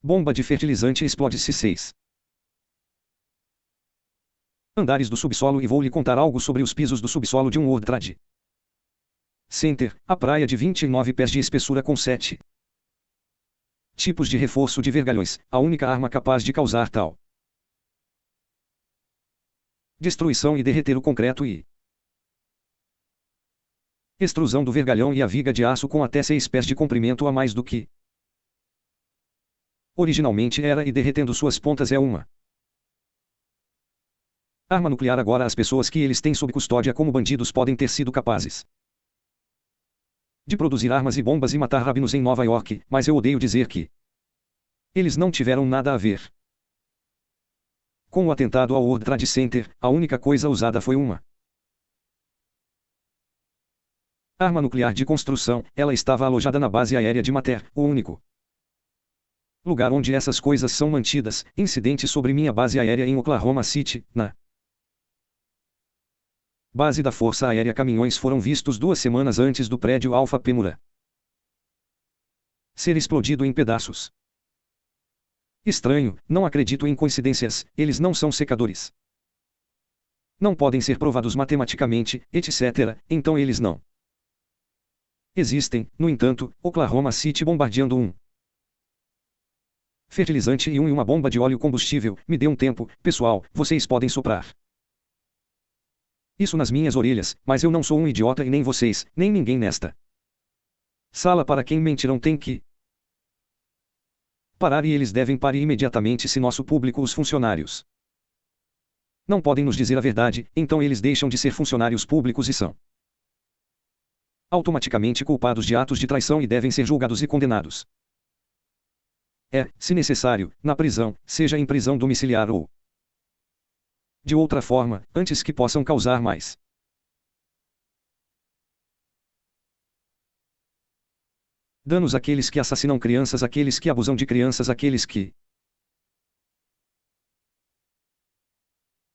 Speaker 1: bomba de fertilizante explode-se 6 andares do subsolo? E vou lhe contar algo sobre os pisos do subsolo de um World Trade Center, a praia de 29 pés de espessura com 7 tipos de reforço de vergalhões, a única arma capaz de causar tal destruição e derreter o concreto e extrusão do vergalhão e a viga de aço com até 6 pés de comprimento a mais do que originalmente era, e derretendo suas pontas é uma arma nuclear. Agora as pessoas que eles têm sob custódia como bandidos podem ter sido capazes de produzir armas e bombas e matar rabinos em Nova York, mas eu odeio dizer que eles não tiveram nada a ver com o atentado ao World Trade Center. A única coisa usada foi uma arma nuclear de construção. Ela estava alojada na base aérea de Mater, o único lugar onde essas coisas são mantidas. Incidente sobre minha base aérea em Oklahoma City, na base da Força Aérea. Caminhões foram vistos 2 semanas antes do prédio Alpha Pemura ser explodido em pedaços. Estranho, não acredito em coincidências, eles não são secadores. Não podem ser provados matematicamente, etc. Então eles não existem. No entanto, Oklahoma City bombardeando um fertilizante e uma bomba de óleo combustível. Me dê um tempo, pessoal, vocês podem soprar isso nas minhas orelhas, mas eu não sou um idiota e nem vocês, nem ninguém nesta sala. Para quem mentirão tem que parar, e eles devem parar imediatamente. Se nosso público, os funcionários, não podem nos dizer a verdade, então eles deixam de ser funcionários públicos e são automaticamente culpados de atos de traição e devem ser julgados e condenados. Se necessário, na prisão, seja em prisão domiciliar ou de outra forma, antes que possam causar mais danos àqueles que assassinam crianças, aqueles que abusam de crianças, aqueles que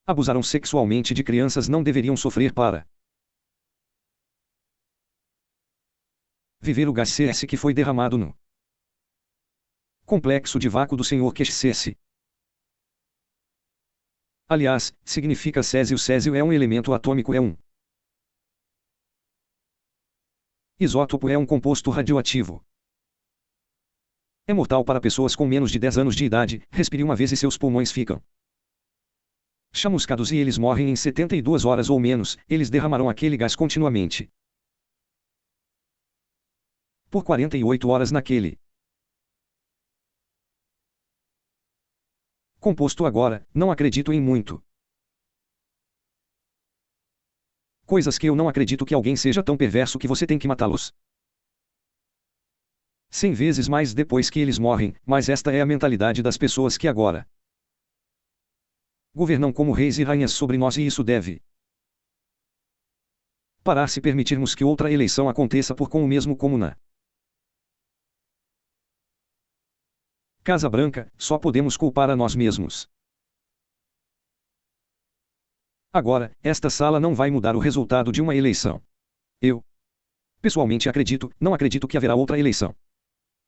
Speaker 1: abusaram sexualmente de crianças não deveriam sofrer para viver o gás CS que foi derramado no complexo de vácuo do Sr. QCS. Aliás, significa césio. Césio é um elemento atômico, é um isótopo, é um composto radioativo. É mortal para pessoas com menos de 10 anos de idade. Respire uma vez e seus pulmões ficam chamuscados e eles morrem em 72 horas ou menos. Eles derramarão aquele gás continuamente por 48 horas naquele composto. Agora, não acredito em muito coisas que eu não acredito que alguém seja tão perverso que você tem que matá-los 100 vezes mais depois que eles morrem, mas esta é a mentalidade das pessoas que agora governam como reis e rainhas sobre nós, e isso deve parar se permitirmos que outra eleição aconteça por com o mesmo como na Casa Branca. Só podemos culpar a nós mesmos. Agora, esta sala não vai mudar o resultado de uma eleição. Eu, pessoalmente, não acredito que haverá outra eleição.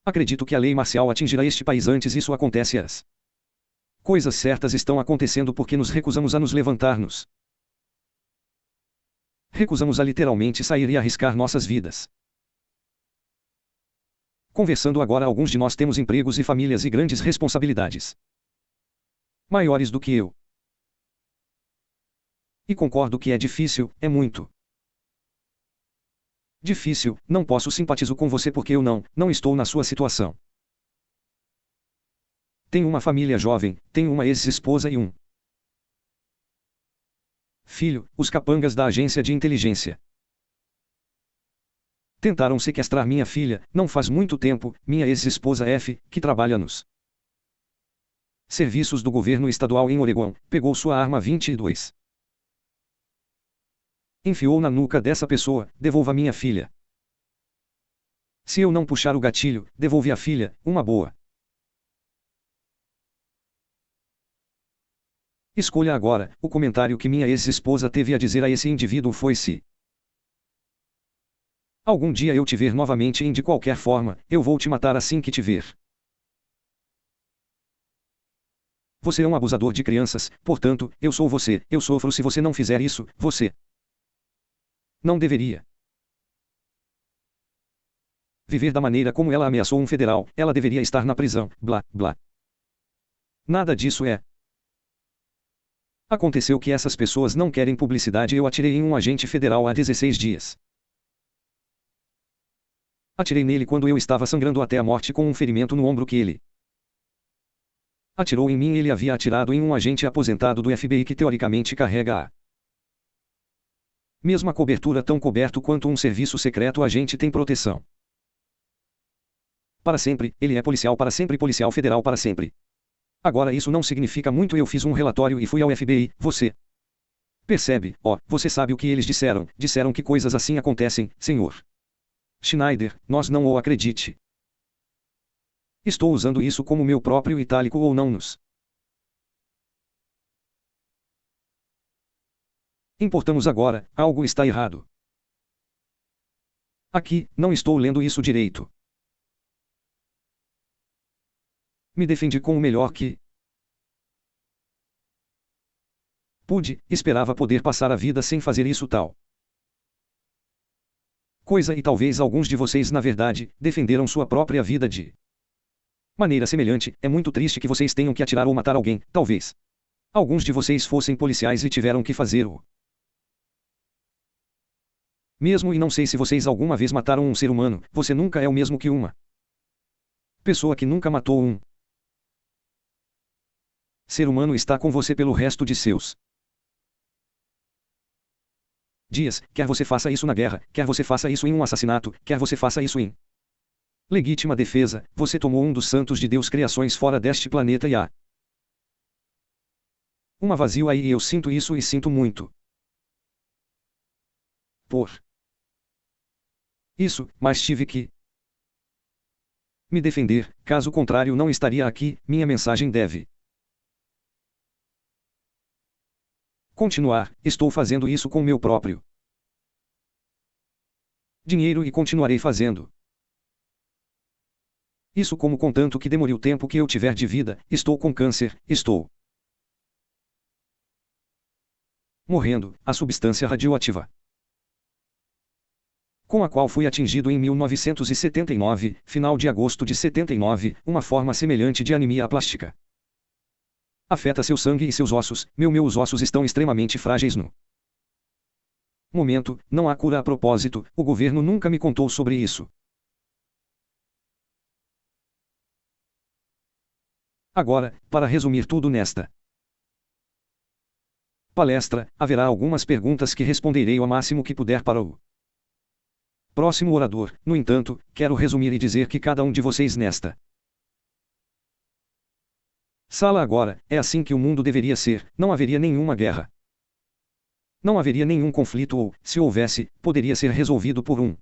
Speaker 1: Acredito que a lei marcial atingirá este país antes isso acontece. As coisas certas estão acontecendo porque nos recusamos a nos levantar-nos. Recusamos a literalmente sair e arriscar nossas vidas. Conversando agora, alguns de nós temos empregos e famílias e grandes responsabilidades maiores do que eu. E concordo que é difícil, é muito difícil. Não posso simpatizar com você porque eu não estou na sua situação. Tenho uma família jovem, tenho uma ex-esposa e um filho. Os capangas da agência de inteligência tentaram sequestrar minha filha, não faz muito tempo. Minha ex-esposa F, que trabalha nos Serviços do governo estadual em Oregon, pegou sua arma 22. Enfiou na nuca dessa pessoa, devolva minha filha. Se eu não puxar o gatilho, devolve a filha, uma boa. Escolha agora. O comentário que minha ex-esposa teve a dizer a esse indivíduo foi: se algum dia eu te ver novamente de qualquer forma, eu vou te matar assim que te ver. Você é um abusador de crianças, portanto, eu sou você, eu sofro se você não fizer isso, você não deveria viver da maneira como ela ameaçou um federal, ela deveria estar na prisão, blá, blá. Nada disso é. Aconteceu que essas pessoas não querem publicidade. Eu atirei em um agente federal há 16 dias. Atirei nele quando eu estava sangrando até a morte com um ferimento no ombro que ele atirou em mim. Ele havia atirado em um agente aposentado do FBI que teoricamente carrega a mesma cobertura, tão coberto quanto um serviço secreto. A gente tem proteção para sempre, ele é policial para sempre, policial federal para sempre. Agora isso não significa muito. Eu fiz um relatório e fui ao FBI, você percebe? Você sabe o que eles disseram? Disseram que coisas assim acontecem, senhor Schneider, nós não o acredite. Estou usando isso como meu próprio itálico ou não nos importamos agora, algo está errado. Aqui, não estou lendo isso direito. Me defendi com o melhor que pude, esperava poder passar a vida sem fazer isso tal coisa e talvez alguns de vocês na verdade, defenderam sua própria vida de maneira semelhante. É muito triste que vocês tenham que atirar ou matar alguém, talvez alguns de vocês fossem policiais e tiveram que fazer o mesmo, e não sei se vocês alguma vez mataram um ser humano. Você nunca é o mesmo que uma pessoa que nunca matou um ser humano. Está com você pelo resto de seus dias, quer você faça isso na guerra, quer você faça isso em um assassinato, quer você faça isso em legítima defesa. Você tomou um dos santos de Deus, criações fora deste planeta, e há uma vazio aí, e eu sinto isso e sinto muito por isso, mas tive que me defender, caso contrário não estaria aqui. Minha mensagem deve continuar. Estou fazendo isso com meu próprio dinheiro e continuarei fazendo isso como contanto que demore o tempo que eu tiver de vida. Estou com câncer, estou morrendo. A substância radioativa com a qual fui atingido em 1979, final de agosto de 79, uma forma semelhante de anemia plástica. Afeta seu sangue e seus ossos. Meus ossos estão extremamente frágeis no momento. Não há cura a propósito. O governo nunca me contou sobre isso. Agora, para resumir tudo nesta palestra, haverá algumas perguntas que responderei o máximo que puder para o próximo orador. No entanto, quero resumir e dizer que cada um de vocês nesta sala agora, é assim que o mundo deveria ser. Não haveria nenhuma guerra. Não haveria nenhum conflito ou, se houvesse, poderia ser resolvido por um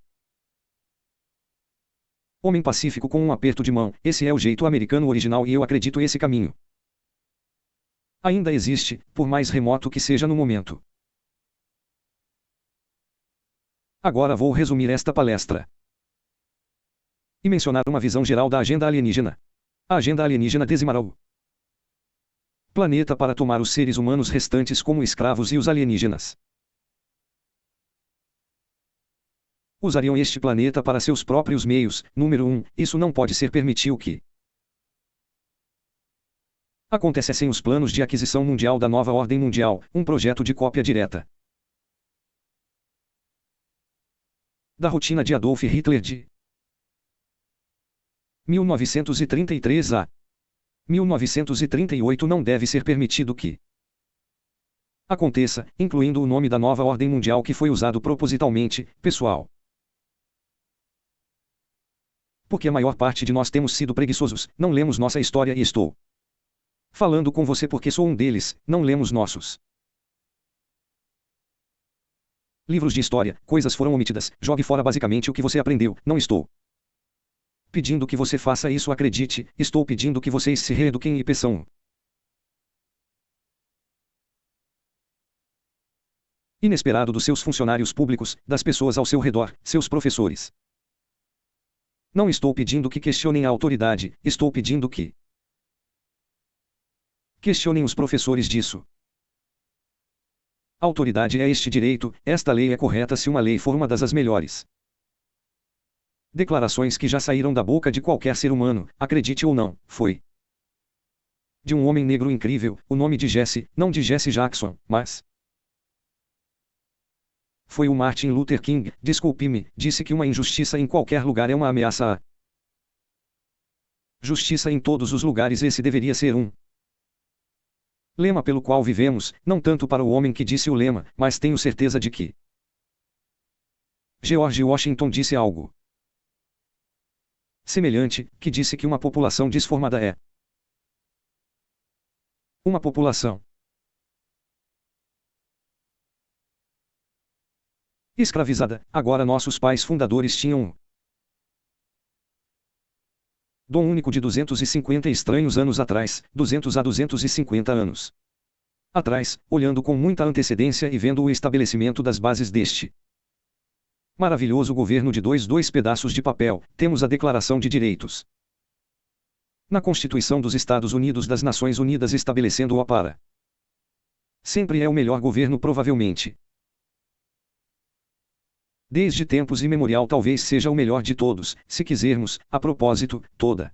Speaker 1: homem pacífico com um aperto de mão. Esse é o jeito americano original e eu acredito esse caminho ainda existe, por mais remoto que seja no momento. Agora vou resumir esta palestra e mencionar uma visão geral da agenda alienígena. A agenda alienígena dizimará o planeta para tomar os seres humanos restantes como escravos, e os alienígenas usariam este planeta para seus próprios meios. Número 1. Isso não pode ser permitido. Que acontece sem os planos de aquisição mundial da nova ordem mundial, um projeto de cópia direta da rotina de Adolf Hitler de 1933 a 1938. Não deve ser permitido que aconteça, incluindo o nome da nova ordem mundial que foi usado propositalmente, pessoal. Porque a maior parte de nós temos sido preguiçosos, não lemos nossa história e estou Falando com você porque sou um deles, não lemos nossos livros de história, coisas foram omitidas, jogue fora basicamente o que você aprendeu, não estou pedindo que você faça isso, acredite, estou pedindo que vocês se reeduquem e peçam inesperado dos seus funcionários públicos, das pessoas ao seu redor, seus professores. Não estou pedindo que questionem a autoridade, estou pedindo que questionem os professores disso. A autoridade é este direito, esta lei é correta se uma lei for uma das melhores declarações que já saíram da boca de qualquer ser humano, acredite ou não, foi de um homem negro incrível, o nome de Jesse, não de Jesse Jackson, mas foi o Martin Luther King, desculpe-me, disse que uma injustiça em qualquer lugar é uma ameaça à justiça em todos os lugares. Esse deveria ser um lema pelo qual vivemos, não tanto para o homem que disse o lema, mas tenho certeza de que George Washington disse algo semelhante, que disse que uma população desformada é uma população escravizada. Agora nossos pais fundadores tinham um dom único de 250 estranhos anos atrás, 200 a 250 anos atrás, olhando com muita antecedência e vendo o estabelecimento das bases deste maravilhoso governo de dois pedaços de papel, temos a Declaração de Direitos na Constituição dos Estados Unidos das Nações Unidas estabelecendo-o para sempre é o melhor governo provavelmente desde tempos imemorial, talvez seja o melhor de todos, se quisermos, a propósito, toda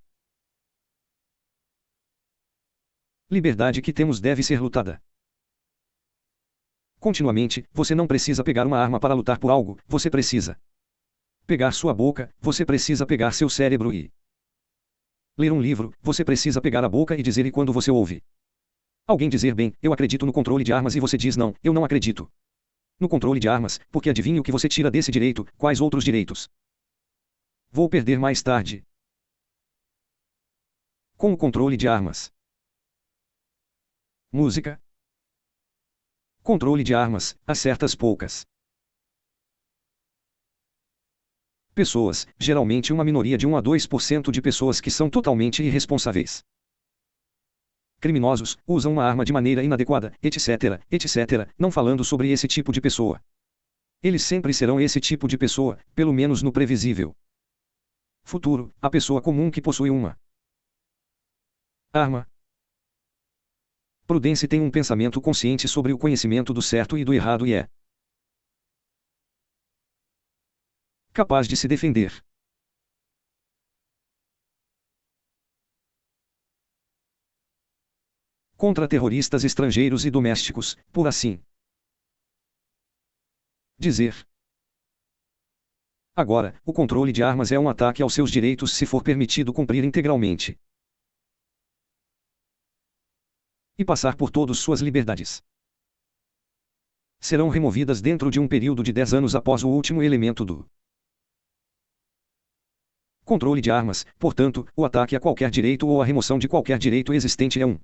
Speaker 1: liberdade que temos deve ser lutada continuamente. Você não precisa pegar uma arma para lutar por algo, você precisa pegar sua boca, você precisa pegar seu cérebro e ler um livro, você precisa pegar a boca e dizer. E quando você ouve alguém dizer bem, eu acredito no controle de armas, e você diz não, eu não acredito no controle de armas, porque adivinhe o que você tira desse direito, quais outros direitos vou perder mais tarde com o controle de armas. Música. Controle de armas, há certas poucas pessoas, geralmente uma minoria de 1 a 2% de pessoas que são totalmente irresponsáveis. Criminosos, usam uma arma de maneira inadequada, etc., etc., não falando sobre esse tipo de pessoa. Eles sempre serão esse tipo de pessoa, pelo menos no previsível futuro, a pessoa comum que possui uma arma. Prudence tem um pensamento consciente sobre o conhecimento do certo e do errado e é capaz de se defender contra terroristas estrangeiros e domésticos, por assim dizer. Agora, o controle de armas é um ataque aos seus direitos se for permitido cumprir integralmente e passar por todas suas liberdades. Serão removidas dentro de um período de 10 anos após o último elemento do controle de armas. Portanto, o ataque a qualquer direito ou a remoção de qualquer direito existente é um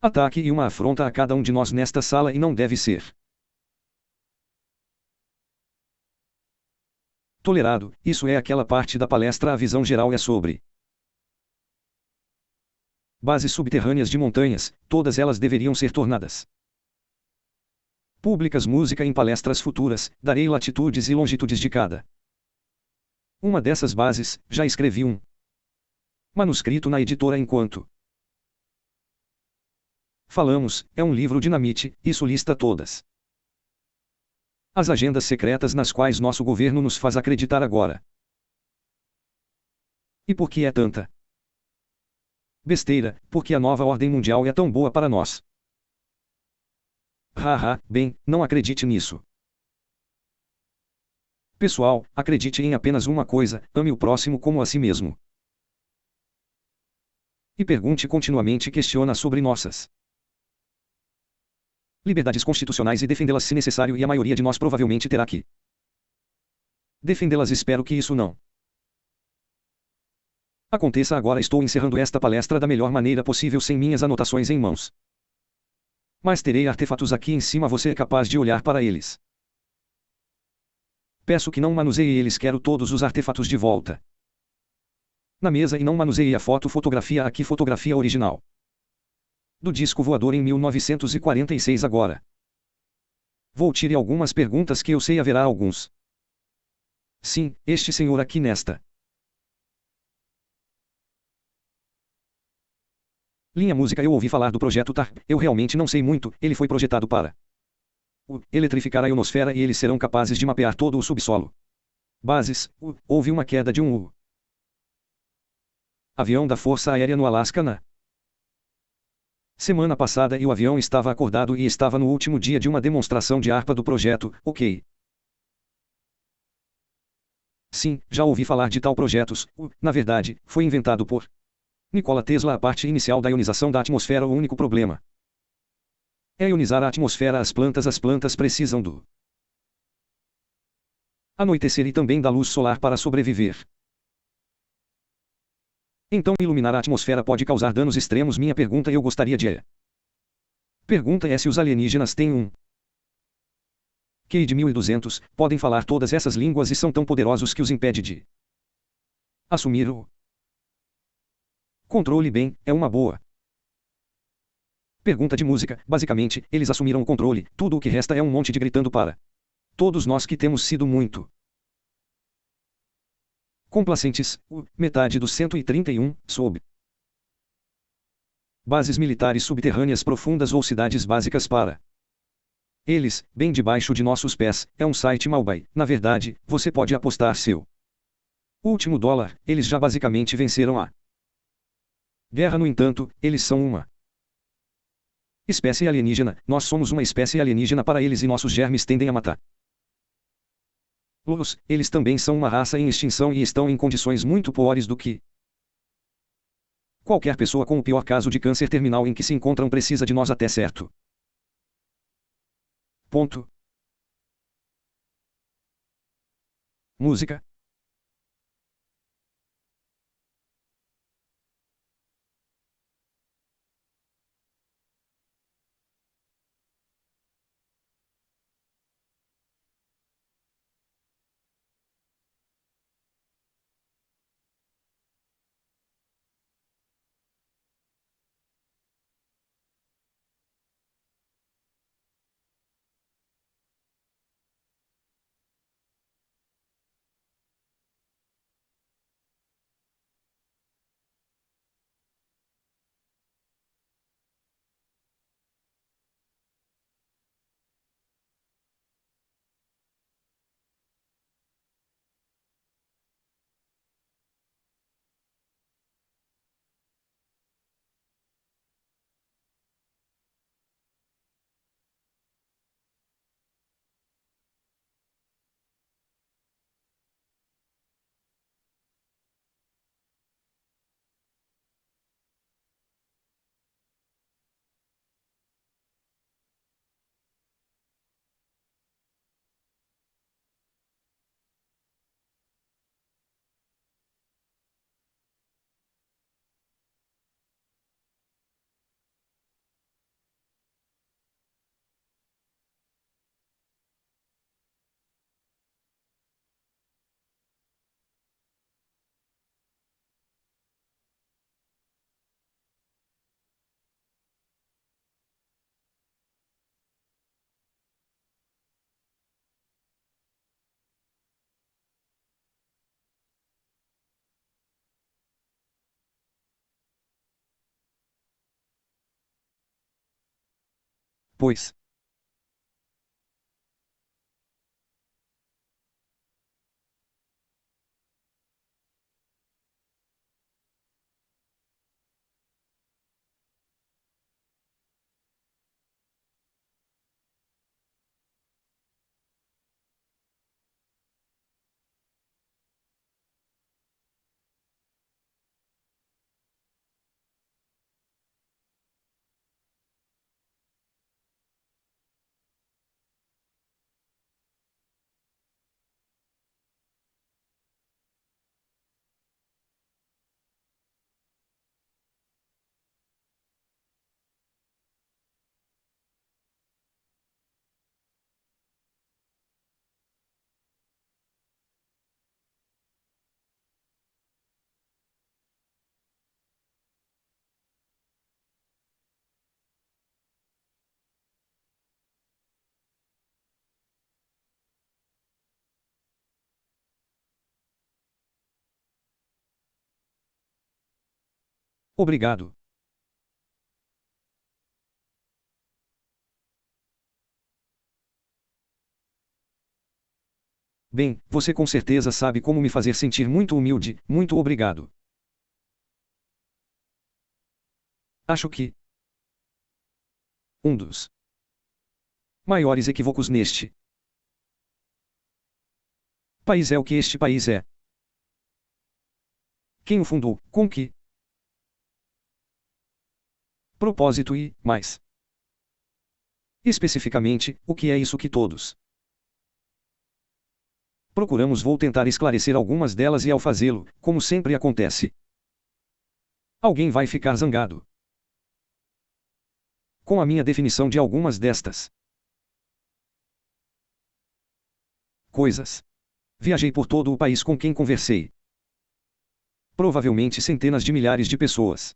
Speaker 1: ataque e uma afronta a cada um de nós nesta sala e não deve ser tolerado. Isso é aquela parte da palestra. A visão geral é sobre bases subterrâneas de montanhas, todas elas deveriam ser tornadas públicas. Música. Em palestras futuras, darei latitudes e longitudes de cada uma dessas bases. Já escrevi um manuscrito na editora enquanto falamos, é um livro dinamite, isso lista todas as agendas secretas nas quais nosso governo nos faz acreditar agora. E por que é tanta besteira? Porque a nova ordem mundial é tão boa para nós. Haha, bem, não acredite nisso. Pessoal, acredite em apenas uma coisa: ame o próximo como a si mesmo. E pergunte continuamente, questiona sobre nossas liberdades constitucionais e defendê-las se necessário, e a maioria de nós provavelmente terá que defendê-las. Espero que isso não Aconteça agora, estou encerrando esta palestra da melhor maneira possível sem minhas anotações em mãos. Mas terei artefatos aqui em cima, você é capaz de olhar para eles. Peço que não manuseie eles, quero todos os artefatos de volta na mesa e não manuseie a fotografia aqui, fotografia original do disco voador em 1946 agora. Vou tirar algumas perguntas que eu sei haverá alguns. Sim, este senhor aqui nesta linha música eu ouvi falar do projeto TAR, eu realmente não sei muito, ele foi projetado para eletrificar a ionosfera e eles serão capazes de mapear todo o subsolo. Bases, houve uma queda de um avião da Força Aérea no Alasca na semana passada e o avião estava acordado e estava no último dia de uma demonstração de harpa do projeto, ok. Sim, já ouvi falar de tal projetos, na verdade, foi inventado por Nikola Tesla. A parte inicial da ionização da atmosfera, o único problema é ionizar a atmosfera. As plantas precisam do anoitecer e também da luz solar para sobreviver. Então iluminar a atmosfera pode causar danos extremos. Minha pergunta eu gostaria de pergunta é se os alienígenas têm um QI de 1200, podem falar todas essas línguas e são tão poderosos que os impede de assumir o controle. Bem, é uma boa pergunta de música. Basicamente, eles assumiram o controle, tudo o que resta é um monte de gritando para todos nós que temos sido muito complacentes. Metade dos 131, sob bases militares subterrâneas profundas ou cidades básicas para eles, bem debaixo de nossos pés, é um site Malbai. Na verdade, você pode apostar seu último dólar, eles já basicamente venceram a guerra. No entanto, eles são uma espécie alienígena, nós somos uma espécie alienígena para eles e nossos germes tendem a matar. Eles também são uma raça em extinção e estão em condições muito piores do que qualquer pessoa com o pior caso de câncer terminal em que se encontram precisa de nós até certo ponto. Música. Pois Obrigado. Bem, você com certeza sabe como me fazer sentir muito humilde, muito obrigado. Acho que um dos maiores equívocos neste país é o que este país é. Quem o fundou, com que propósito e, mais especificamente, o que é isso que todos procuramos. Vou tentar esclarecer algumas delas e ao fazê-lo, como sempre acontece, alguém vai ficar zangado com a minha definição de algumas destas coisas. Viajei por todo o país com quem conversei. Provavelmente centenas de milhares de pessoas.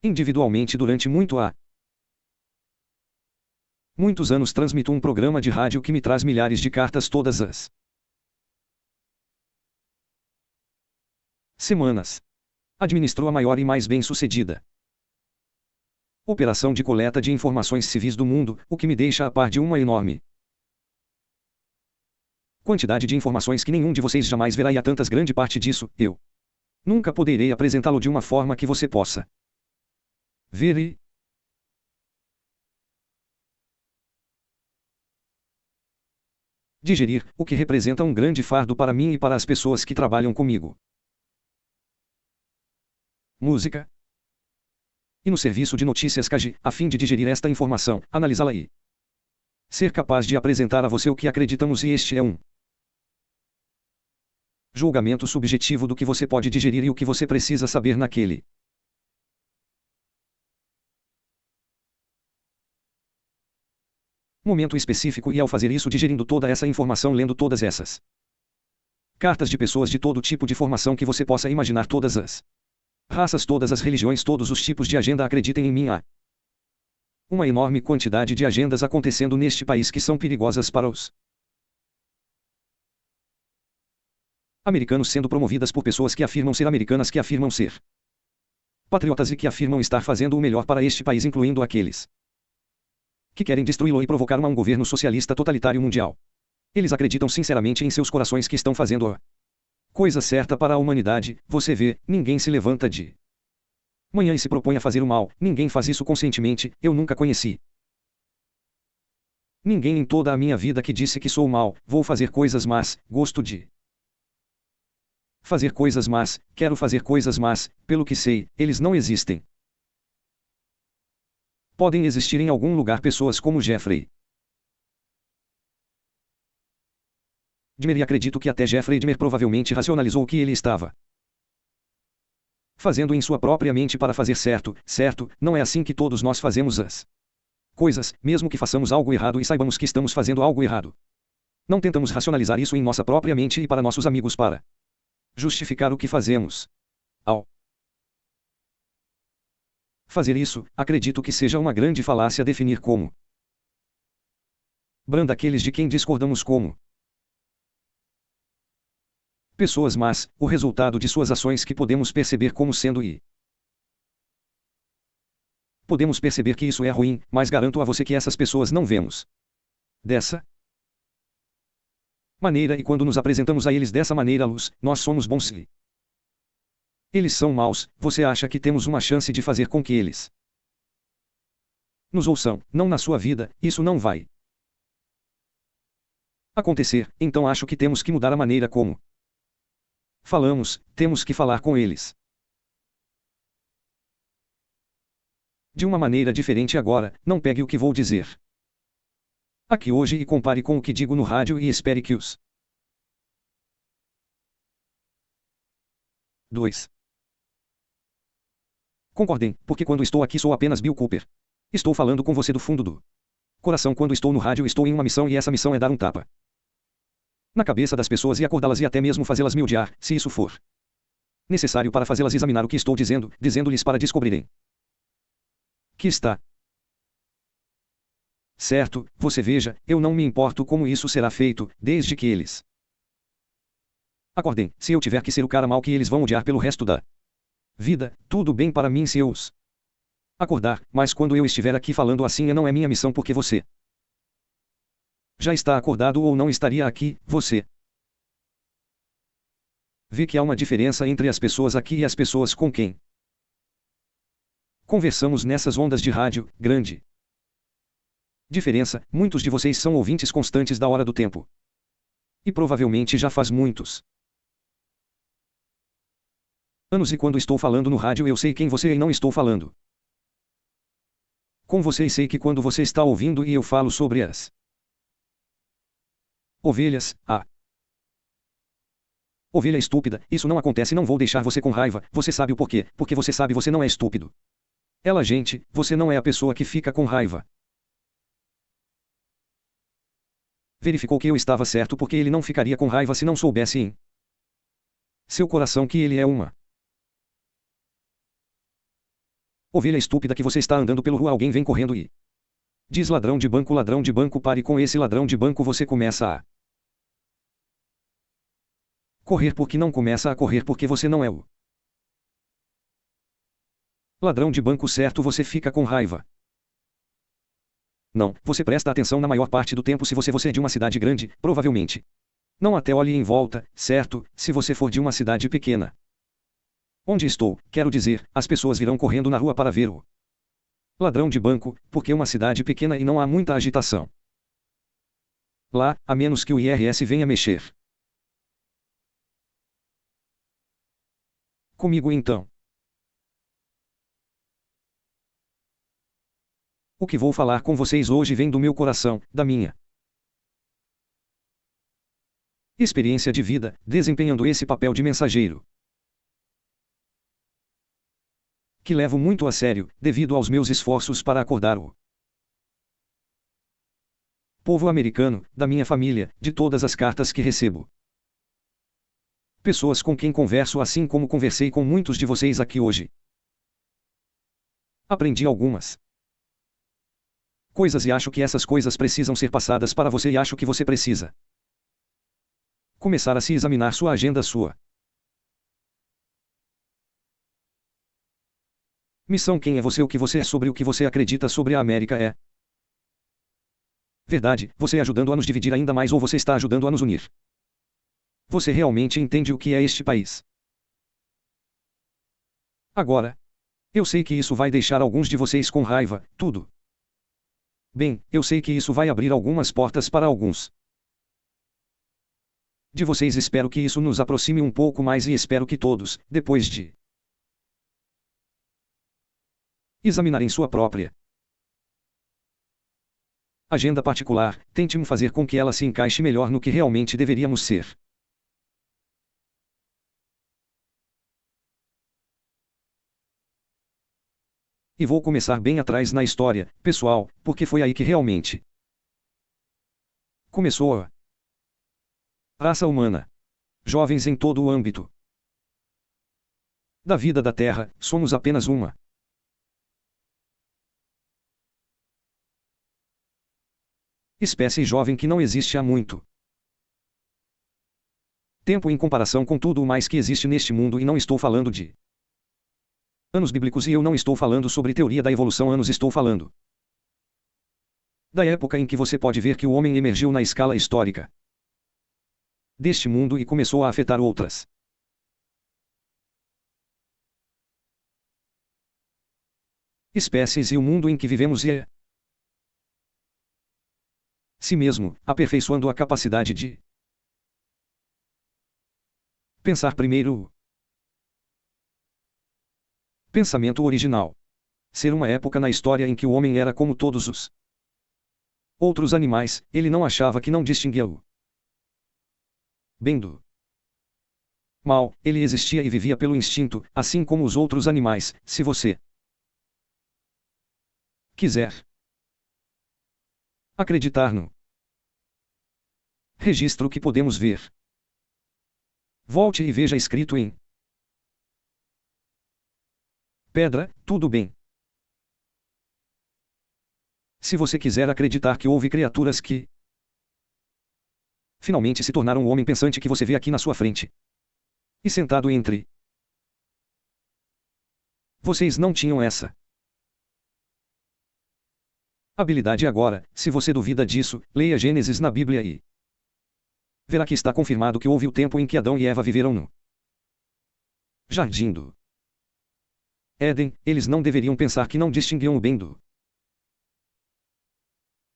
Speaker 1: Individualmente durante muitos anos transmito um programa de rádio que me traz milhares de cartas todas as semanas. Administrou a maior e mais bem-sucedida operação de coleta de informações civis do mundo, o que me deixa a par de uma enorme quantidade de informações que nenhum de vocês jamais verá, e há tantas grande parte disso, eu nunca poderei apresentá-lo de uma forma que você possa ver e digerir, o que representa um grande fardo para mim e para as pessoas que trabalham comigo. Música. E no serviço de notícias KG, a fim de digerir esta informação, analisá-la e ser capaz de apresentar a você o que acreditamos, e este é um julgamento subjetivo do que você pode digerir e o que você precisa saber naquele momento específico, e ao fazer isso digerindo toda essa informação, lendo todas essas cartas de pessoas de todo tipo de formação que você possa imaginar, todas as raças, todas as religiões, todos os tipos de agenda. Acreditem em mim, há uma enorme quantidade de agendas acontecendo neste país que são perigosas para os americanos, sendo promovidas por pessoas que afirmam ser americanas, que afirmam ser patriotas e que afirmam estar fazendo o melhor para este país, incluindo aqueles que querem destruí-lo e provocar um governo socialista totalitário mundial. Eles acreditam sinceramente em seus corações que estão fazendo a coisa certa para a humanidade. Você vê, ninguém se levanta de manhã e se propõe a fazer o mal, ninguém faz isso conscientemente. Eu nunca conheci ninguém em toda a minha vida que disse que sou mal, vou fazer coisas más, gosto de fazer coisas más, quero fazer coisas más. Pelo que sei, eles não existem. Podem existir em algum lugar pessoas como Jeffrey Dahmer, e acredito que até Jeffrey Dahmer provavelmente racionalizou o que ele estava fazendo em sua própria mente para fazer certo. Certo, não é assim que todos nós fazemos as coisas, mesmo que façamos algo errado e saibamos que estamos fazendo algo errado. Não tentamos racionalizar isso em nossa própria mente e para nossos amigos para justificar o que fazemos. Ao fazer isso, acredito que seja uma grande falácia definir como branda aqueles de quem discordamos como pessoas más, o resultado de suas ações que podemos perceber como sendo, e podemos perceber que isso é ruim, mas garanto a você que essas pessoas não vemos dessa maneira, e quando nos apresentamos a eles dessa maneira, luz, nós somos bons. Se eles são maus, você acha que temos uma chance de fazer com que eles nos ouçam? Não na sua vida, isso não vai acontecer. Então acho que temos que mudar a maneira como falamos, temos que falar com eles de uma maneira diferente. Agora, não pegue o que vou dizer aqui hoje e compare com o que digo no rádio e espere que os dois concordem, porque quando estou aqui sou apenas Bill Cooper. Estou falando com você do fundo do coração. Quando estou no rádio estou em uma missão, e essa missão é dar um tapa na cabeça das pessoas e acordá-las, e até mesmo fazê-las me odiar, se isso for necessário para fazê-las examinar o que estou dizendo, dizendo-lhes para descobrirem que está certo. Você veja, eu não me importo como isso será feito, desde que eles Acordem, se eu tiver que ser o cara mal que eles vão odiar pelo resto da vida, tudo bem para mim se eu acordar, mas quando eu estiver aqui falando assim não é minha missão porque você já está acordado ou não estaria aqui, você vê que há uma diferença entre as pessoas aqui e as pessoas com quem conversamos nessas ondas de rádio, grande diferença, muitos de vocês são ouvintes constantes da Hora do Tempo. E provavelmente já faz muitos anos e quando estou falando no rádio eu sei quem você é e não estou falando com você e sei que quando você está ouvindo e eu falo sobre as ovelhas, a ovelha estúpida, isso não acontece não vou deixar você com raiva, você sabe o porquê, porque você sabe você não é estúpido. Ela gente, você não é a pessoa que fica com raiva. Verificou que eu estava certo porque ele não ficaria com raiva se não soubesse em seu coração que ele é uma ovelha estúpida que você está andando pelo rua alguém vem correndo e diz ladrão de banco pare com esse ladrão de banco você começa a correr porque não começa a correr porque você não é o ladrão de banco certo você fica com raiva. Não, você presta atenção na maior parte do tempo se você é de uma cidade grande, provavelmente. Não até olhe em volta, certo, se você for de uma cidade pequena. Onde estou, quero dizer, as pessoas virão correndo na rua para ver o ladrão de banco, porque é uma cidade pequena e não há muita agitação. Lá, a menos que o IRS venha mexer comigo então. O que vou falar com vocês hoje vem do meu coração, da minha experiência de vida, desempenhando esse papel de mensageiro. Que levo muito a sério, devido aos meus esforços para acordar o povo americano, da minha família, de todas as cartas que recebo. Pessoas com quem converso assim como conversei com muitos de vocês aqui hoje. Aprendi algumas coisas e acho que essas coisas precisam ser passadas para você e acho que você precisa começar a se examinar sua agenda sua missão quem é você o que você é sobre o que você acredita sobre a América é verdade, você ajudando a nos dividir ainda mais ou você está ajudando a nos unir? Você realmente entende o que é este país? Agora, eu sei que isso vai deixar alguns de vocês com raiva, tudo. Bem, eu sei que isso vai abrir algumas portas para alguns de vocês espero que isso nos aproxime um pouco mais e espero que todos, depois de examinarem sua própria agenda particular, tente fazer com que ela se encaixe melhor no que realmente deveríamos ser. E vou começar bem atrás na história, pessoal, porque foi aí que realmente começou a raça humana. Jovens em todo o âmbito da vida da Terra, somos apenas uma espécie jovem que não existe há muito tempo em comparação com tudo o mais que existe neste mundo e não estou falando de anos bíblicos e eu não estou falando sobre teoria da evolução anos estou falando da época em que você pode ver que o homem emergiu na escala histórica deste mundo e começou a afetar outras espécies e o mundo em que vivemos e si mesmo, aperfeiçoando a capacidade de pensar primeiro. Pensamento original. Ser uma época na história em que o homem era como todos os outros animais, ele não achava que não distinguia o bem do mal, ele existia e vivia pelo instinto, assim como os outros animais, se você quiser acreditar no registro que podemos ver. Volte e veja escrito em pedra, tudo bem. Se você quiser acreditar que houve criaturas que finalmente se tornaram o homem pensante que você vê aqui na sua frente. E sentado entre vocês não tinham essa habilidade agora. Se você duvida disso, leia Gênesis na Bíblia e verá que está confirmado que houve o tempo em que Adão e Eva viveram no jardim do Éden. Eles não deveriam pensar que não distinguiam o bem do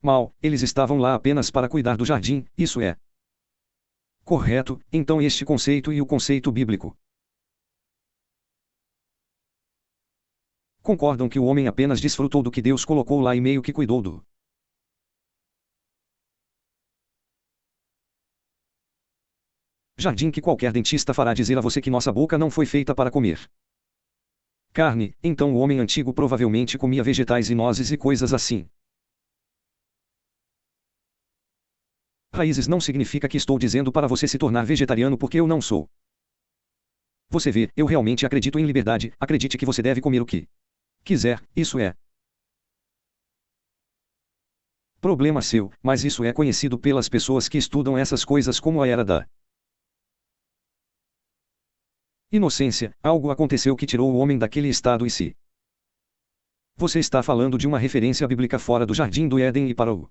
Speaker 1: mal. Eles estavam lá apenas para cuidar do jardim. Isso é correto. Então este conceito e o conceito bíblico concordam que o homem apenas desfrutou do que Deus colocou lá e meio que cuidou do jardim. Que qualquer dentista fará dizer a você que nossa boca não foi feita para comer carne. Então o homem antigo provavelmente comia vegetais e nozes e coisas assim. Raízes não significa que estou dizendo para você se tornar vegetariano porque eu não sou. Você vê, eu realmente acredito em liberdade. Acredite que você deve comer o que quiser. Isso é problema seu, mas isso é conhecido pelas pessoas que estudam essas coisas como a era da inocência. Algo aconteceu que tirou o homem daquele estado. E se você está falando de uma referência bíblica fora do jardim do Éden e para o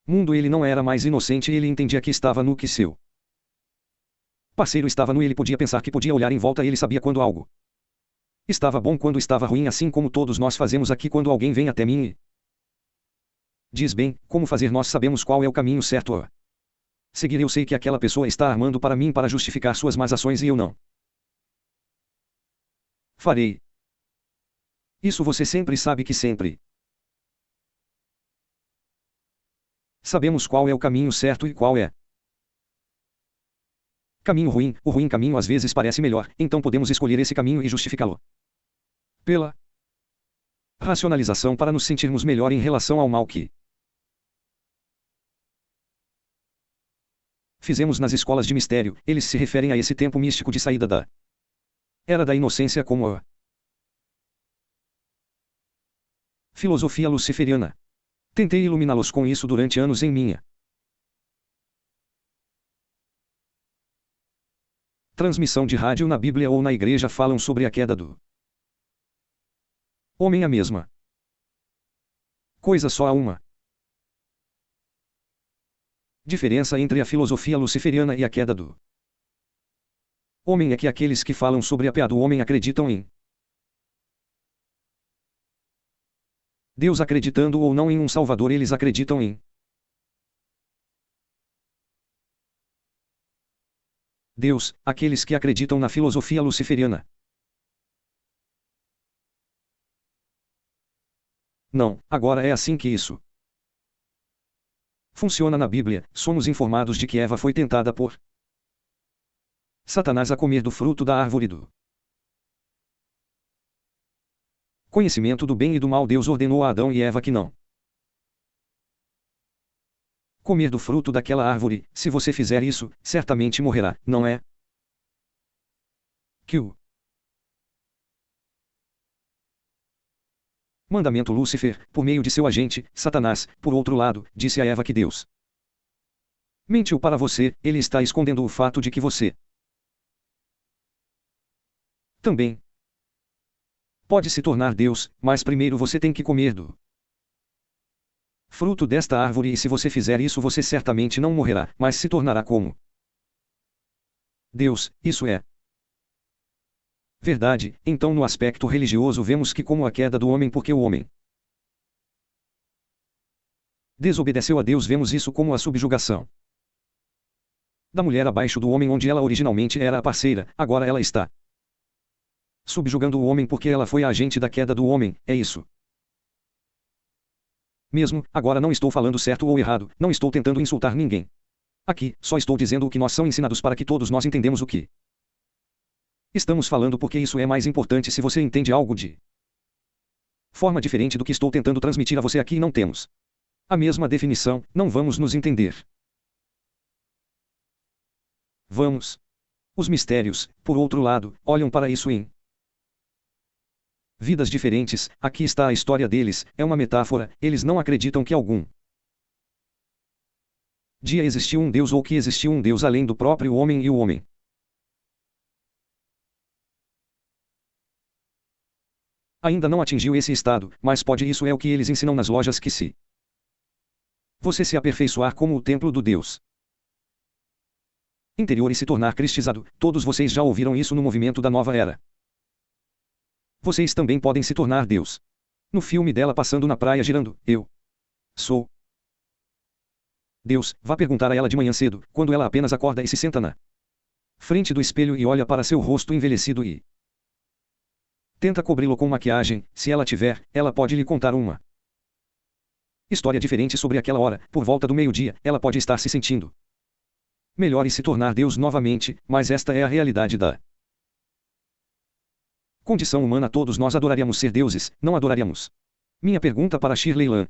Speaker 1: mundo, ele não era mais inocente e ele entendia que estava nu, que seu parceiro estava nu e ele podia pensar, que podia olhar em volta e ele sabia quando algo estava bom, quando estava ruim, assim como todos nós fazemos aqui quando alguém vem até mim e diz bem, como fazer, nós sabemos qual é o caminho certo a seguir. Eu sei que aquela pessoa está armando para mim para justificar suas más ações e eu não farei isso. Você sempre sabe que sempre sabemos qual é o caminho certo e qual é caminho ruim. O ruim caminho às vezes parece melhor, então podemos escolher esse caminho e justificá-lo pela racionalização para nos sentirmos melhor em relação ao mal que fizemos nas escolas de mistério. Eles se referem a esse tempo místico de saída da era da inocência como a filosofia luciferiana. Tentei iluminá-los com isso durante anos em minha transmissão de rádio. Na Bíblia ou na igreja falam sobre a queda do homem. A mesma coisa, só há uma diferença entre a filosofia luciferiana e a queda do homem, é que aqueles que falam sobre a queda do homem acreditam em Deus, acreditando ou não em um Salvador. Eles acreditam em Deus. Aqueles que acreditam na filosofia luciferiana não. Agora é assim que isso funciona na Bíblia. Somos informados de que Eva foi tentada por Satanás a comer do fruto da árvore do conhecimento do bem e do mal. Deus ordenou a Adão e Eva que não comer do fruto daquela árvore. Se você fizer isso, certamente morrerá, não é? Que o mandamento Lúcifer, por meio de seu agente, Satanás, por outro lado, disse a Eva que Deus mentiu para você. Ele está escondendo o fato de que você também pode se tornar Deus, mas primeiro você tem que comer do fruto desta árvore, e se você fizer isso você certamente não morrerá, mas se tornará como Deus. Isso é verdade. Então, no aspecto religioso, vemos que como a queda do homem, porque o homem desobedeceu a Deus, vemos isso como a subjugação da mulher abaixo do homem, onde ela originalmente era a parceira, agora ela está subjugando o homem porque ela foi a agente da queda do homem. É isso mesmo. Agora não estou falando certo ou errado, não estou tentando insultar ninguém aqui, só estou dizendo o que nós são ensinados para que todos nós entendemos o que estamos falando, porque isso é mais importante. Se você entende algo de forma diferente do que estou tentando transmitir a você aqui, não temos a mesma definição, não vamos nos entender. Vamos. Os mistérios, por outro lado, olham para isso em vidas diferentes. Aqui está a história deles, é uma metáfora. Eles não acreditam que algum Dia existiu um Deus ou que existiu um Deus além do próprio homem e o homem. Ainda não atingiu esse estado, mas pode. Isso é o que eles ensinam nas lojas que se você se aperfeiçoar como o templo do Deus interior e se tornar cristizado, todos vocês já ouviram isso no movimento da nova era. Vocês também podem se tornar Deus. No filme dela passando na praia girando, eu sou Deus. Vá perguntar a ela de manhã cedo, quando ela apenas acorda e se senta na frente do espelho e olha para seu rosto envelhecido e tenta cobri-lo com maquiagem. Se ela tiver, ela pode lhe contar uma história diferente sobre aquela hora. Por volta do meio-dia, ela pode estar se sentindo melhor e se tornar Deus novamente, mas esta é a realidade da condição humana. Todos nós adoraríamos ser deuses, não adoraríamos. Minha pergunta para Shirley Lan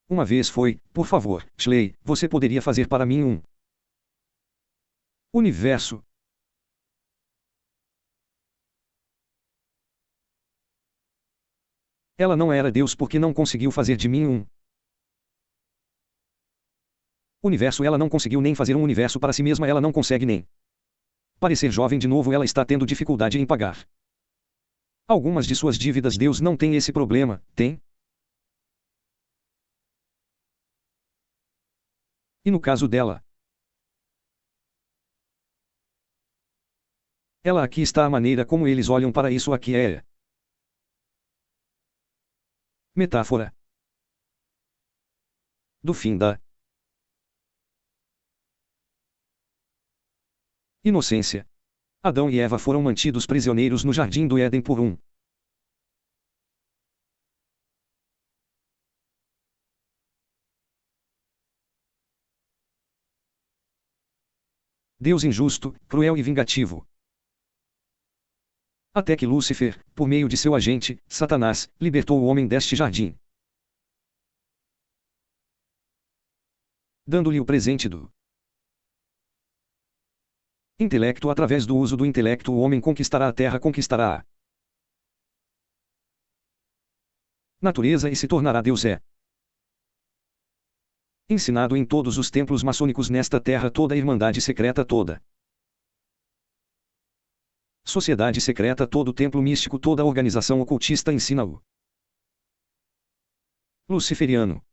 Speaker 1: uma vez foi: por favor, Shirley, você poderia fazer para mim um universo? Ela não era Deus porque não conseguiu fazer de mim um universo. Ela não conseguiu nem fazer um universo para si mesma. Ela não consegue nem parecer jovem de novo. Ela está tendo dificuldade em pagar algumas de suas dívidas. Deus não tem esse problema, tem? E no caso dela, ela aqui está. A maneira como eles olham para isso aqui é metáfora do fim da inocência. Adão e Eva foram mantidos prisioneiros no jardim do Éden por um Deus injusto, cruel e vingativo. Até que Lúcifer, por meio de seu agente, Satanás, libertou o homem deste jardim, dando-lhe o presente do intelecto. Através do uso do intelecto, o homem conquistará a terra, conquistará a natureza e se tornará Deus. É ensinado em todos os templos maçônicos nesta terra. Toda a irmandade secreta, toda sociedade secreta, todo templo místico, toda organização ocultista ensina o luciferiano.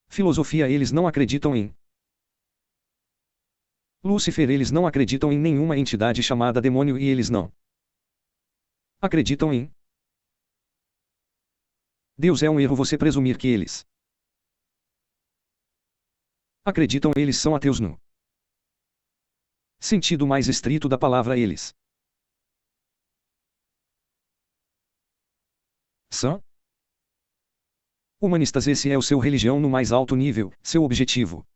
Speaker 1: Filosofia. Eles não acreditam em Lúcifer. Eles não acreditam em nenhuma entidade chamada demônio e eles não acreditam em Deus. É um erro você presumir que eles acreditam. Eles são ateus no sentido mais estrito da palavra. Eles são humanistas. Esse é o seu religião no mais alto nível. Seu objetivo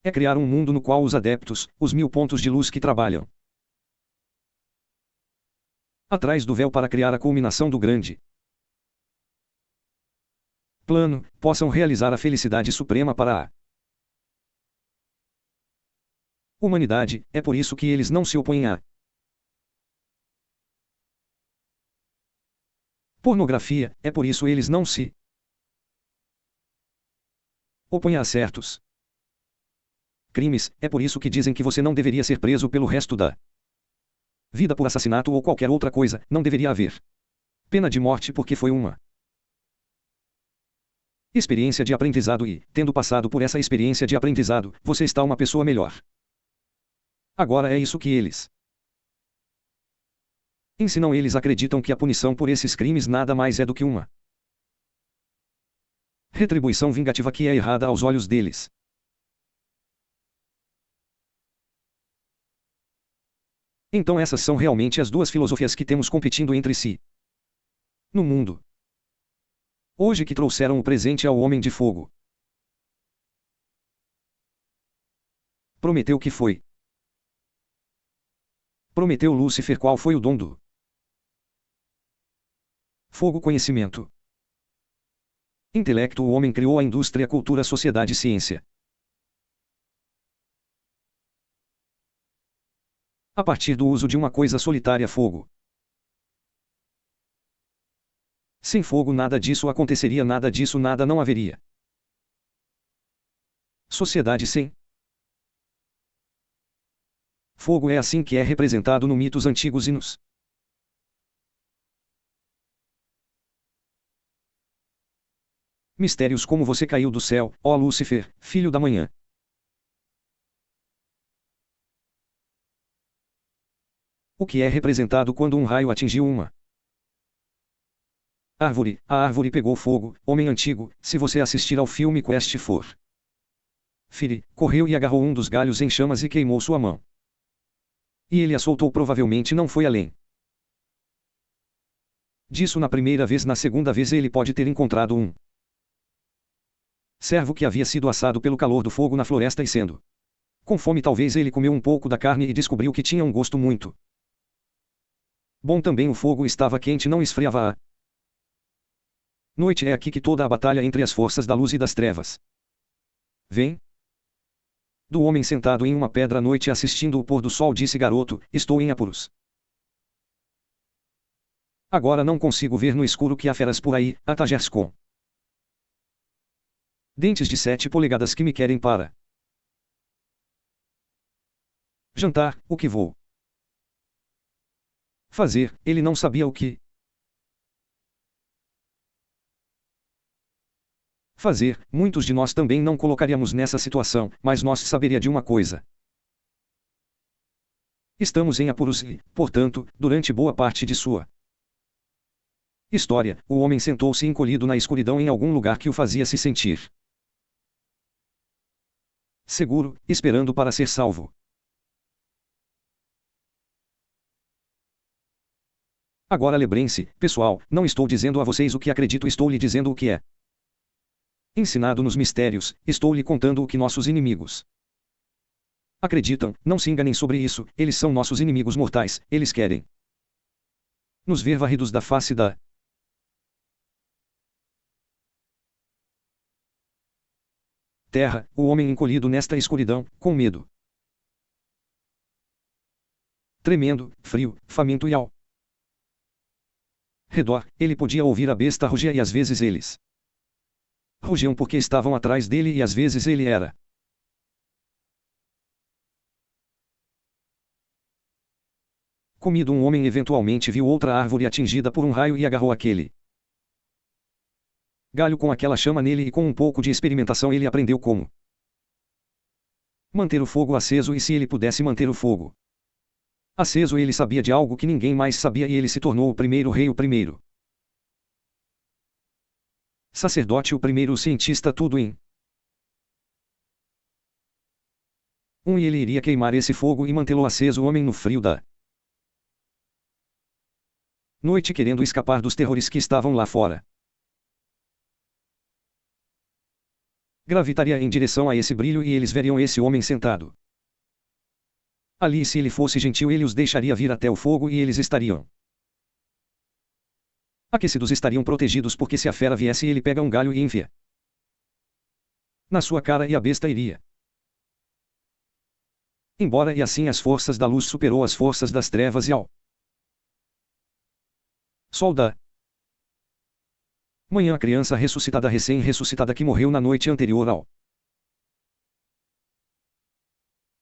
Speaker 1: é criar um mundo no qual os adeptos, os 1000 pontos de luz que trabalham atrás do véu para criar a culminação do grande plano, possam realizar a felicidade suprema para a humanidade. É por isso que eles não se opõem à pornografia. É por isso eles não se opõem a certos crimes. É por isso que dizem que você não deveria ser preso pelo resto da vida por assassinato ou qualquer outra coisa. Não deveria haver pena de morte porque foi uma experiência de aprendizado e, tendo passado por essa experiência de aprendizado, você está uma pessoa melhor. Agora é isso que eles ensinam. Eles acreditam que a punição por esses crimes nada mais é do que uma retribuição vingativa que é errada aos olhos deles. Então essas são realmente as duas filosofias que temos competindo entre si no mundo hoje, que trouxeram o presente ao Homem de Fogo. Prometeu que foi. Prometeu Lúcifer. Qual foi o dom do fogo? Conhecimento. Intelecto. O homem criou a indústria, cultura, sociedade, ciência. A partir do uso de uma coisa solitária, fogo. Sem fogo nada disso aconteceria, nada disso nada não haveria. Sociedade sem fogo é assim que é representado no mitos antigos e nos mistérios, como você caiu do céu, ó Lúcifer, filho da manhã. O que é representado quando um raio atingiu uma árvore? A árvore pegou fogo. Homem antigo, se você assistir ao filme Quest for Fury, correu e agarrou um dos galhos em chamas e queimou sua mão. E ele a soltou, provavelmente não foi além disso na primeira vez. Na segunda vez ele pode ter encontrado um servo que havia sido assado pelo calor do fogo na floresta e, sendo com fome, talvez ele comeu um pouco da carne e descobriu que tinha um gosto muito bom. Também o fogo estava quente, não esfriava a noite. É aqui que toda a batalha entre as forças da luz e das trevas vem. Do homem sentado em uma pedra à noite assistindo o pôr do sol, disse: garoto, estou em apuros. Agora não consigo ver no escuro que há feras por aí, Atagers com dentes de 7 polegadas que me querem para jantar. O que vou fazer? Ele não sabia o que fazer. Muitos de nós também não colocaríamos nessa situação, mas nós saberia de uma coisa. Estamos em apuros e, portanto, durante boa parte de sua história, o homem sentou-se encolhido na escuridão em algum lugar que o fazia se sentir seguro, esperando para ser salvo. Agora lembrem-se, pessoal, não estou dizendo a vocês o que acredito, estou lhe dizendo o que é ensinado nos mistérios. Estou lhe contando o que nossos inimigos acreditam. Não se enganem sobre isso, eles são nossos inimigos mortais. Eles querem nos ver varridos da face da terra. O homem encolhido nesta escuridão, com medo tremendo, frio, faminto e ao redor, ele podia ouvir a besta rugir, e às vezes eles rugiam porque estavam atrás dele, e às vezes ele era comido. Um homem eventualmente viu outra árvore atingida por um raio e agarrou aquele galho com aquela chama nele, e com um pouco de experimentação ele aprendeu como manter o fogo aceso. E se ele pudesse manter o fogo aceso, ele sabia de algo que ninguém mais sabia, e ele se tornou o primeiro rei, o primeiro sacerdote, o primeiro cientista, tudo em e ele iria queimar esse fogo e mantê-lo aceso. O homem no frio da noite, querendo escapar dos terrores que estavam lá fora, gravitaria em direção a esse brilho, e eles veriam esse homem sentado ali. Se ele fosse gentil, ele os deixaria vir até o fogo, e eles estariam aquecidos, estariam protegidos, porque se a fera viesse, ele pega um galho e enfia na sua cara, e a besta iria embora. E assim as forças da luz superou as forças das trevas, e ao sol da manhã, a criança ressuscitada, recém-ressuscitada, que morreu na noite anterior ao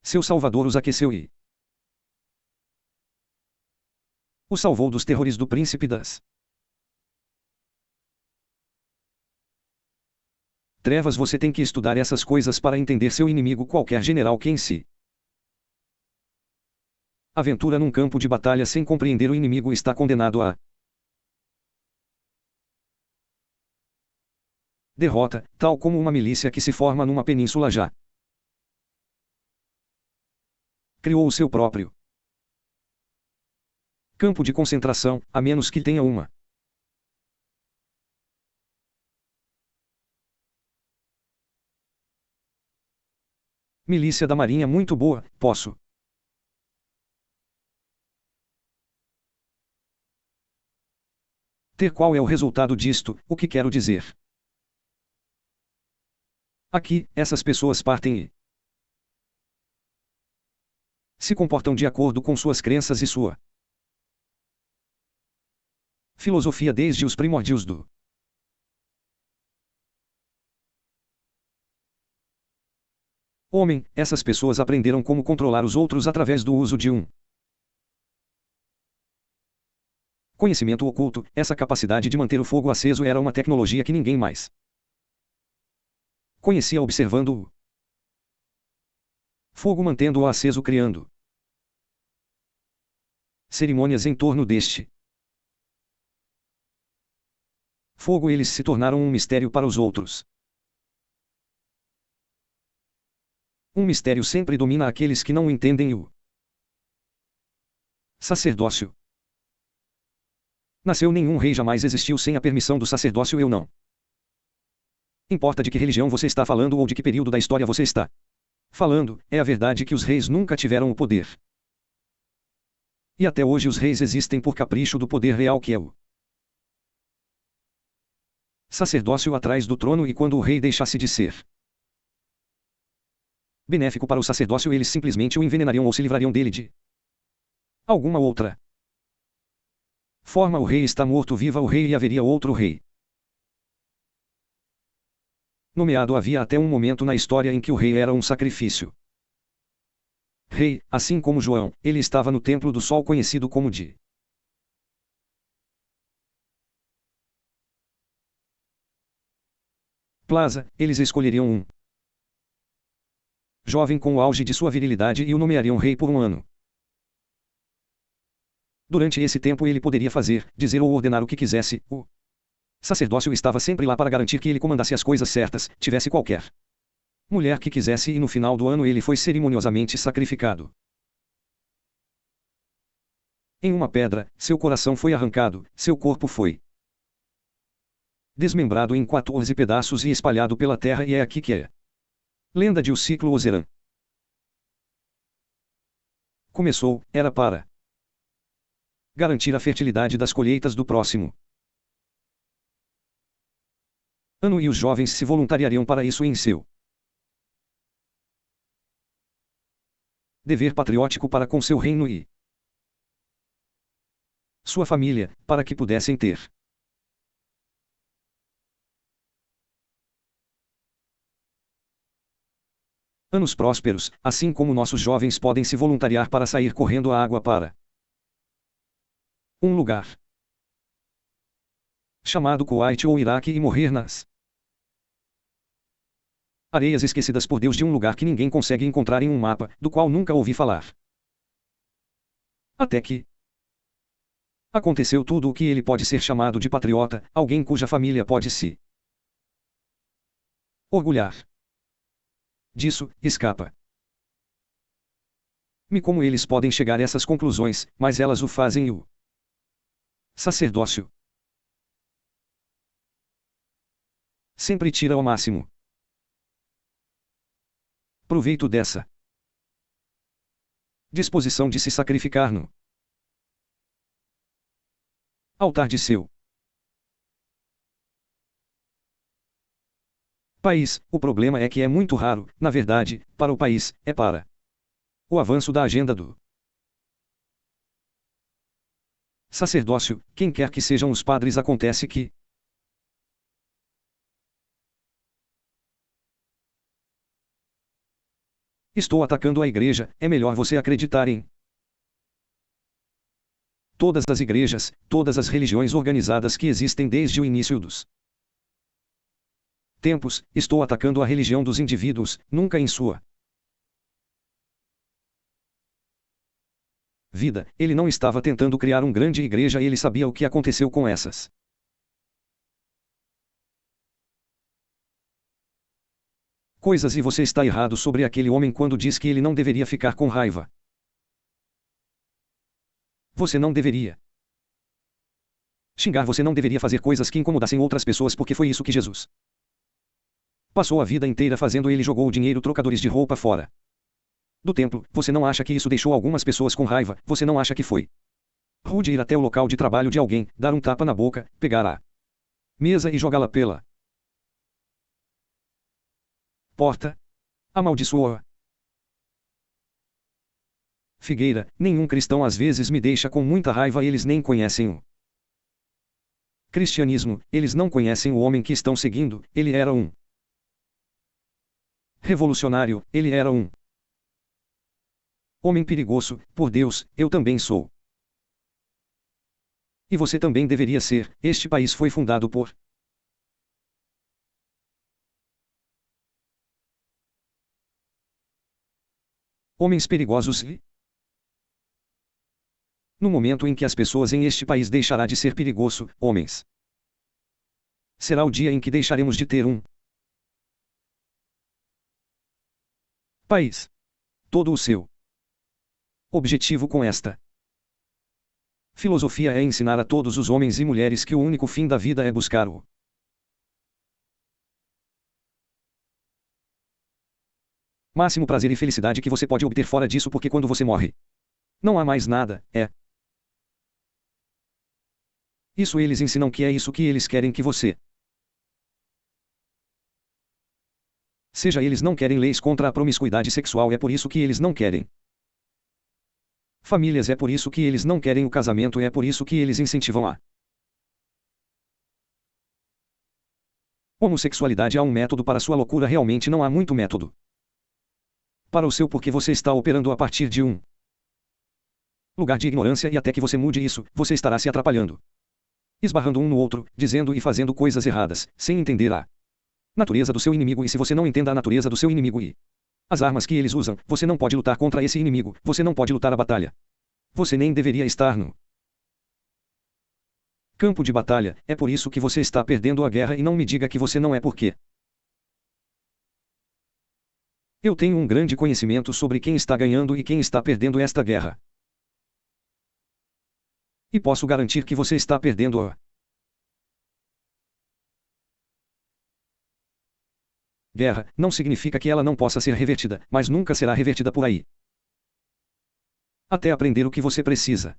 Speaker 1: seu Salvador, os aqueceu e o salvou dos terrores do príncipe das trevas. Você tem que estudar essas coisas para entender seu inimigo. Qualquer general que em si aventura num campo de batalha sem compreender o inimigo está condenado a derrota, tal como uma milícia que se forma numa península já criou o seu próprio campo de concentração, a menos que tenha uma milícia da marinha muito boa. Posso ter qual é o resultado disto? O que quero dizer aqui, essas pessoas partem e se comportam de acordo com suas crenças e sua Filosofia desde os primórdios do homem, essas pessoas aprenderam como controlar os outros através do uso de um conhecimento oculto. Essa capacidade de manter o fogo aceso era uma tecnologia que ninguém mais conhecia, observando o fogo, mantendo-o aceso, criando cerimônias em torno deste fogo. Eles se tornaram um mistério para os outros. Um mistério sempre domina aqueles que não o entendem. O sacerdócio nasceu. Nenhum rei jamais existiu sem a permissão do sacerdócio. Eu não importa de que religião você está falando ou de que período da história você está falando, é a verdade que os reis nunca tiveram o poder. E até hoje os reis existem por capricho do poder real, que é o sacerdócio atrás do trono. E quando o rei deixasse de ser benéfico para o sacerdócio, eles simplesmente o envenenariam ou se livrariam dele de alguma outra forma. O rei está morto. Viva o rei! E haveria outro rei nomeado. Havia até um momento na história em que o rei era um sacrifício. Rei, assim como João, ele estava no templo do sol, conhecido como de Plaza. Eles escolheriam um jovem com o auge de sua virilidade e o nomeariam rei por um ano. Durante esse tempo ele poderia fazer, dizer ou ordenar o que quisesse. O sacerdócio estava sempre lá para garantir que ele comandasse as coisas certas, tivesse qualquer mulher que quisesse, e no final do ano ele foi cerimoniosamente sacrificado em uma pedra. Seu coração foi arrancado, seu corpo foi desmembrado em 14 pedaços e espalhado pela terra. E é aqui que é lenda de o ciclo Ozeran começou. Era para garantir a fertilidade das colheitas do próximo ano, e os jovens se voluntariariam para isso em seu dever patriótico para com seu reino e sua família, para que pudessem ter anos prósperos, assim como nossos jovens podem se voluntariar para sair correndo a água para um lugar chamado Kuwait ou Iraque e morrer nas areias esquecidas por Deus de um lugar que ninguém consegue encontrar em um mapa, do qual nunca ouvi falar. Até que aconteceu tudo o que ele pode ser chamado de patriota, alguém cuja família pode se orgulhar disso. Escapa me como eles podem chegar a essas conclusões, mas elas o fazem. E o sacerdócio sempre tira ao máximo proveito dessa disposição de se sacrificar no altar de seu país. O problema é que é muito raro, na verdade, para o país, é para o avanço da agenda do sacerdócio, quem quer que sejam os padres. Acontece que estou atacando a igreja. É melhor você acreditar em todas as igrejas, todas as religiões organizadas que existem desde o início dos tempos. Estou atacando a religião dos indivíduos, nunca em sua vida. Ele não estava tentando criar uma grande igreja. Ele sabia o que aconteceu com essas coisas, e você está errado sobre aquele homem quando diz que ele não deveria ficar com raiva. Você não deveria xingar, você não deveria fazer coisas que incomodassem outras pessoas, porque foi isso que Jesus passou a vida inteira fazendo. Ele jogou o dinheiro, trocadores de roupa, fora do templo. Você não acha que isso deixou algumas pessoas com raiva? Você não acha que foi rude ir até o local de trabalho de alguém, dar um tapa na boca, pegar a mesa e jogá-la pela porta? Amaldiçoa figueira. Nenhum cristão às vezes me deixa com muita raiva. Eles nem conhecem o Cristianismo, eles não conhecem o homem que estão seguindo, ele era um revolucionário, ele era um homem perigoso, por Deus, eu também sou. E você também deveria ser, este país foi fundado por homens perigosos e no momento em que as pessoas em este país deixará de ser perigoso, homens, será o dia em que deixaremos de ter um país. Todo o seu objetivo com esta filosofia é ensinar a todos os homens e mulheres que o único fim da vida é buscar o máximo prazer e felicidade que você pode obter fora disso, porque quando você morre, não há mais nada, é isso. Eles ensinam que é isso que eles querem que você seja. Eles não querem leis contra a promiscuidade sexual, é por isso que eles não querem famílias, é por isso que eles não querem o casamento, é por isso que eles incentivam a homossexualidade. Há um método para sua loucura, realmente não há muito método para o seu, porque você está operando a partir de um lugar de ignorância, e até que você mude isso, você estará se atrapalhando, esbarrando um no outro, dizendo e fazendo coisas erradas, sem entender a natureza do seu inimigo. E se você não entenda a natureza do seu inimigo e as armas que eles usam, você não pode lutar contra esse inimigo, você não pode lutar a batalha. Você nem deveria estar no campo de batalha, é por isso que você está perdendo a guerra, e não me diga que você não é, porque eu tenho um grande conhecimento sobre quem está ganhando e quem está perdendo esta guerra. E posso garantir que você está perdendo a guerra. Não significa que ela não possa ser revertida, mas nunca será revertida por aí. Até aprender o que você precisa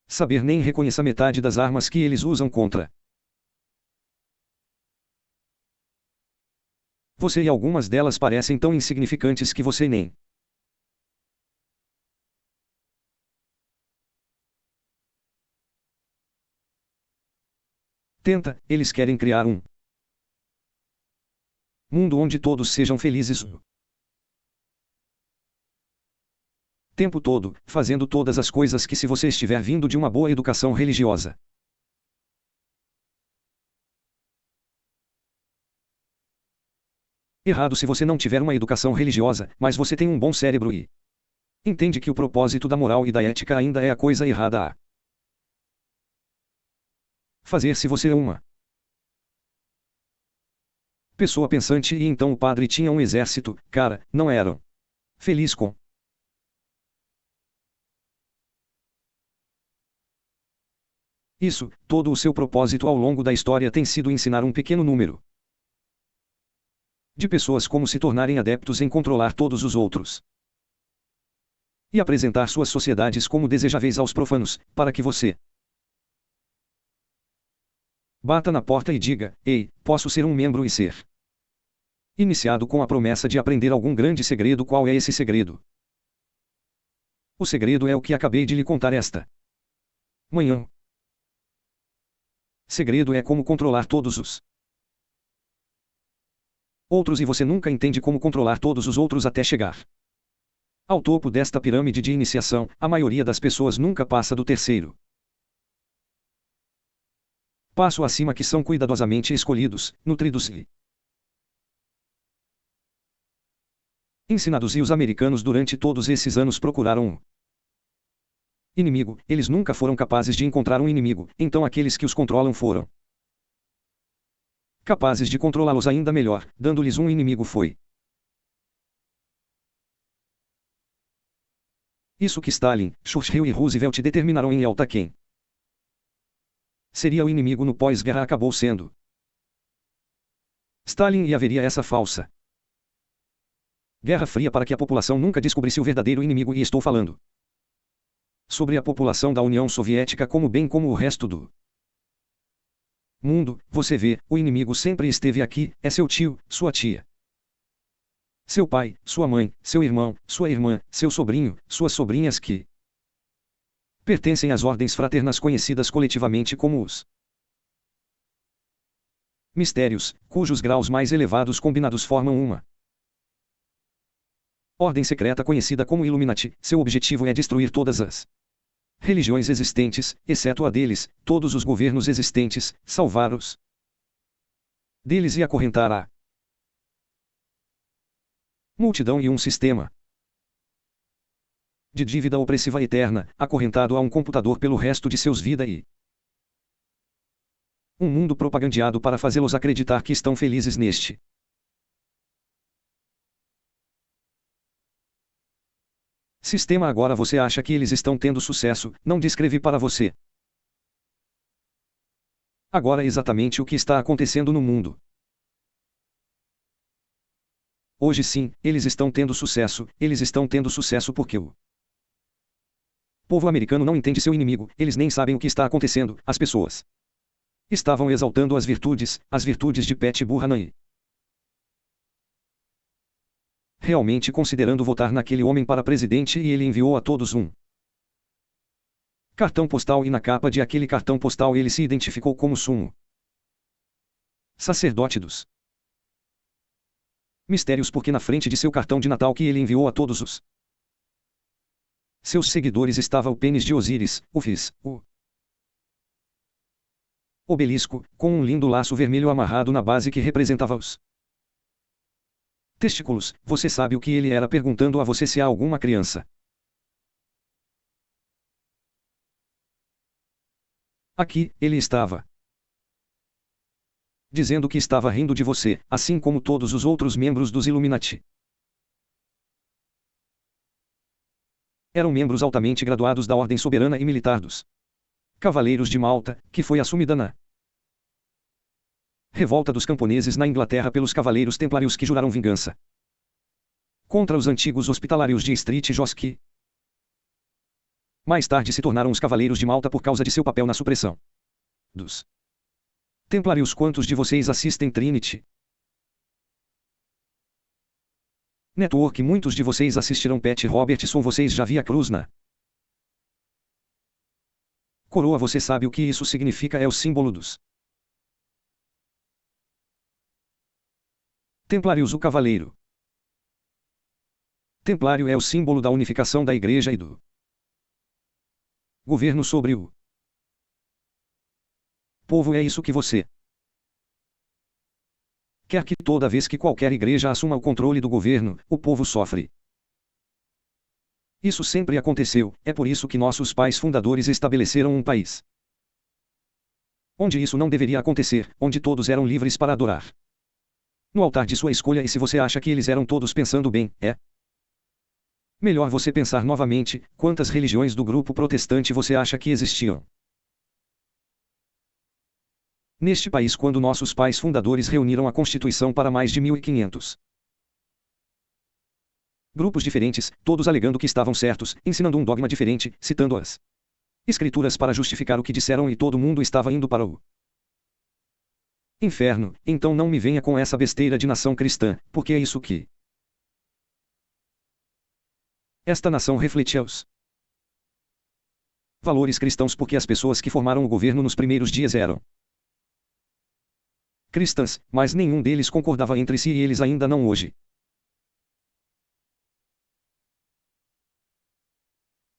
Speaker 1: saber, nem reconheça metade das armas que eles usam contra você, e algumas delas parecem tão insignificantes que você nem tenta. Eles querem criar um mundo onde todos sejam felizes o tempo todo, fazendo todas as coisas que, se você estiver vindo de uma boa educação religiosa, errado se você não tiver uma educação religiosa, mas você tem um bom cérebro e entende que o propósito da moral e da ética ainda é a coisa errada a fazer. Se você é uma pessoa pensante, e então o padre tinha um exército, cara, não eram feliz com isso. Todo o seu propósito ao longo da história tem sido ensinar um pequeno número de pessoas como se tornarem adeptos em controlar todos os outros e apresentar suas sociedades como desejáveis aos profanos, para que você bata na porta e diga: ei, posso ser um membro e ser iniciado com a promessa de aprender algum grande segredo. Qual é esse segredo? O segredo é o que acabei de lhe contar esta manhã. Segredo é como controlar todos os outros, e você nunca entende como controlar todos os outros até chegar ao topo desta pirâmide de iniciação. A maioria das pessoas nunca passa do terceiro passo acima, que são cuidadosamente escolhidos, nutridos e ensinados. E os americanos durante todos esses anos procuraram um inimigo. Eles nunca foram capazes de encontrar um inimigo, então aqueles que os controlam foram capazes de controlá-los ainda melhor, dando-lhes um inimigo. Foi isso que Stalin, Churchill e Roosevelt determinaram em alta. Quem seria o inimigo no pós-guerra acabou sendo Stalin, e haveria essa falsa Guerra Fria para que a população nunca descobrisse o verdadeiro inimigo. E estou falando sobre a população da União Soviética, como bem como o resto do mundo. Você vê, o inimigo sempre esteve aqui, é seu tio, sua tia, seu pai, sua mãe, seu irmão, sua irmã, seu sobrinho, suas sobrinhas, que Pertencem às ordens fraternas conhecidas coletivamente como os mistérios, cujos graus mais elevados combinados formam uma ordem secreta conhecida como Illuminati. Seu objetivo é destruir todas as religiões existentes, exceto a deles, todos os governos existentes, salvar-os deles e acorrentar a multidão e um sistema de dívida opressiva eterna, acorrentado a um computador pelo resto de seus vidas e um mundo propagandeado para fazê-los acreditar que estão felizes neste sistema. Agora você acha que eles estão tendo sucesso, não descrevi para você agora exatamente o que está acontecendo no mundo. Hoje sim, eles estão tendo sucesso porque o povo americano não entende seu inimigo, eles nem sabem o que está acontecendo, as pessoas estavam exaltando as virtudes de Pat Buchanan e realmente considerando votar naquele homem para presidente, e ele enviou a todos um cartão postal, e na capa de aquele cartão postal ele se identificou como sumo sacerdote dos mistérios, porque na frente de seu cartão de Natal que ele enviou a todos os seus seguidores estava o pênis de Osíris, o obelisco, com um lindo laço vermelho amarrado na base que representava os testículos. Você sabe o que ele era perguntando a você se há alguma criança aqui. Ele estava dizendo que estava rindo de você, assim como todos os outros membros dos Illuminati. Eram membros altamente graduados da Ordem Soberana e Militar dos Cavaleiros de Malta, que foi assumida na revolta dos camponeses na Inglaterra pelos Cavaleiros Templários, que juraram vingança contra os antigos hospitalários de Street Joss, que mais tarde se tornaram os Cavaleiros de Malta por causa de seu papel na supressão dos Templários. Quantos de vocês assistem Trinity Network? Muitos de vocês assistirão Pat Robertson. Vocês já viram a cruz na coroa? Você sabe o que isso significa? É o símbolo dos Templários. O cavaleiro templário é o símbolo da unificação da Igreja e do governo sobre o povo. É isso que você quer que toda vez que qualquer igreja assuma o controle do governo, o povo sofre. Isso sempre aconteceu, é por isso que nossos pais fundadores estabeleceram um país onde isso não deveria acontecer, onde todos eram livres para adorar no altar de sua escolha. E se você acha que eles eram todos pensando bem, é melhor você pensar novamente: quantas religiões do grupo protestante você acha que existiam neste país quando nossos pais fundadores reuniram a Constituição para mais de 1500 grupos diferentes, todos alegando que estavam certos, ensinando um dogma diferente, citando as escrituras para justificar o que disseram, e todo mundo estava indo para o inferno. Então não me venha com essa besteira de nação cristã, porque é isso que esta nação refletia os valores cristãos, porque as pessoas que formaram o governo nos primeiros dias eram cristãs, mas nenhum deles concordava entre si, e eles ainda não hoje.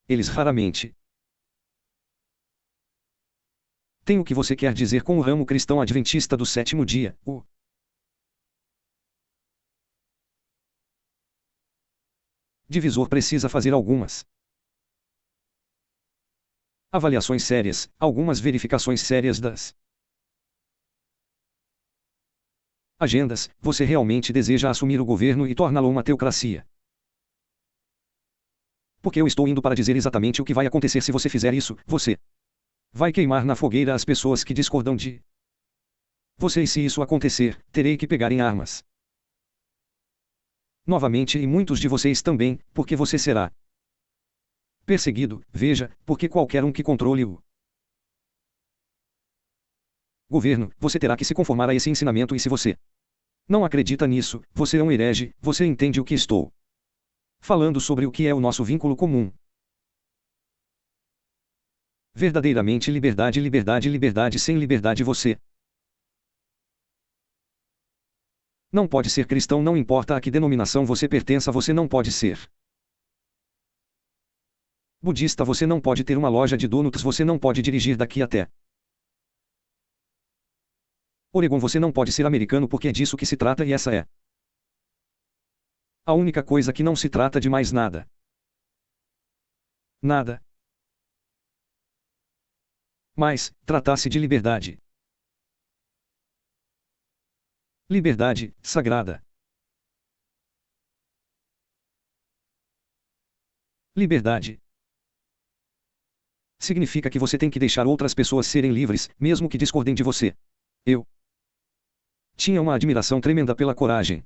Speaker 1: Eles raramente têm o que você quer dizer com o ramo cristão adventista do sétimo dia, o divisor precisa fazer algumas avaliações sérias, algumas verificações sérias das agendas. Você realmente deseja assumir o governo e torná-lo uma teocracia? Porque eu estou indo para dizer exatamente o que vai acontecer se você fizer isso. Você vai queimar na fogueira as pessoas que discordam de você, e se isso acontecer, terei que pegar em armas novamente, e muitos de vocês também, porque você será perseguido. Veja, porque qualquer um que controle o governo, você terá que se conformar a esse ensinamento, e se você não acredita nisso, você é um herege. Você entende o que estou falando sobre o que é o nosso vínculo comum? Verdadeiramente liberdade, liberdade, liberdade. Sem liberdade você não pode ser cristão, não importa a que denominação você pertença, você não pode ser budista, você não pode ter uma loja de donuts, você não pode dirigir daqui até Oregon, você não pode ser americano, porque é disso que se trata e essa é a única coisa que não se trata de mais nada. Nada. Mas, trata-se de liberdade. Liberdade, sagrada. Liberdade significa que você tem que deixar outras pessoas serem livres, mesmo que discordem de você. Eu tinha uma admiração tremenda pela coragem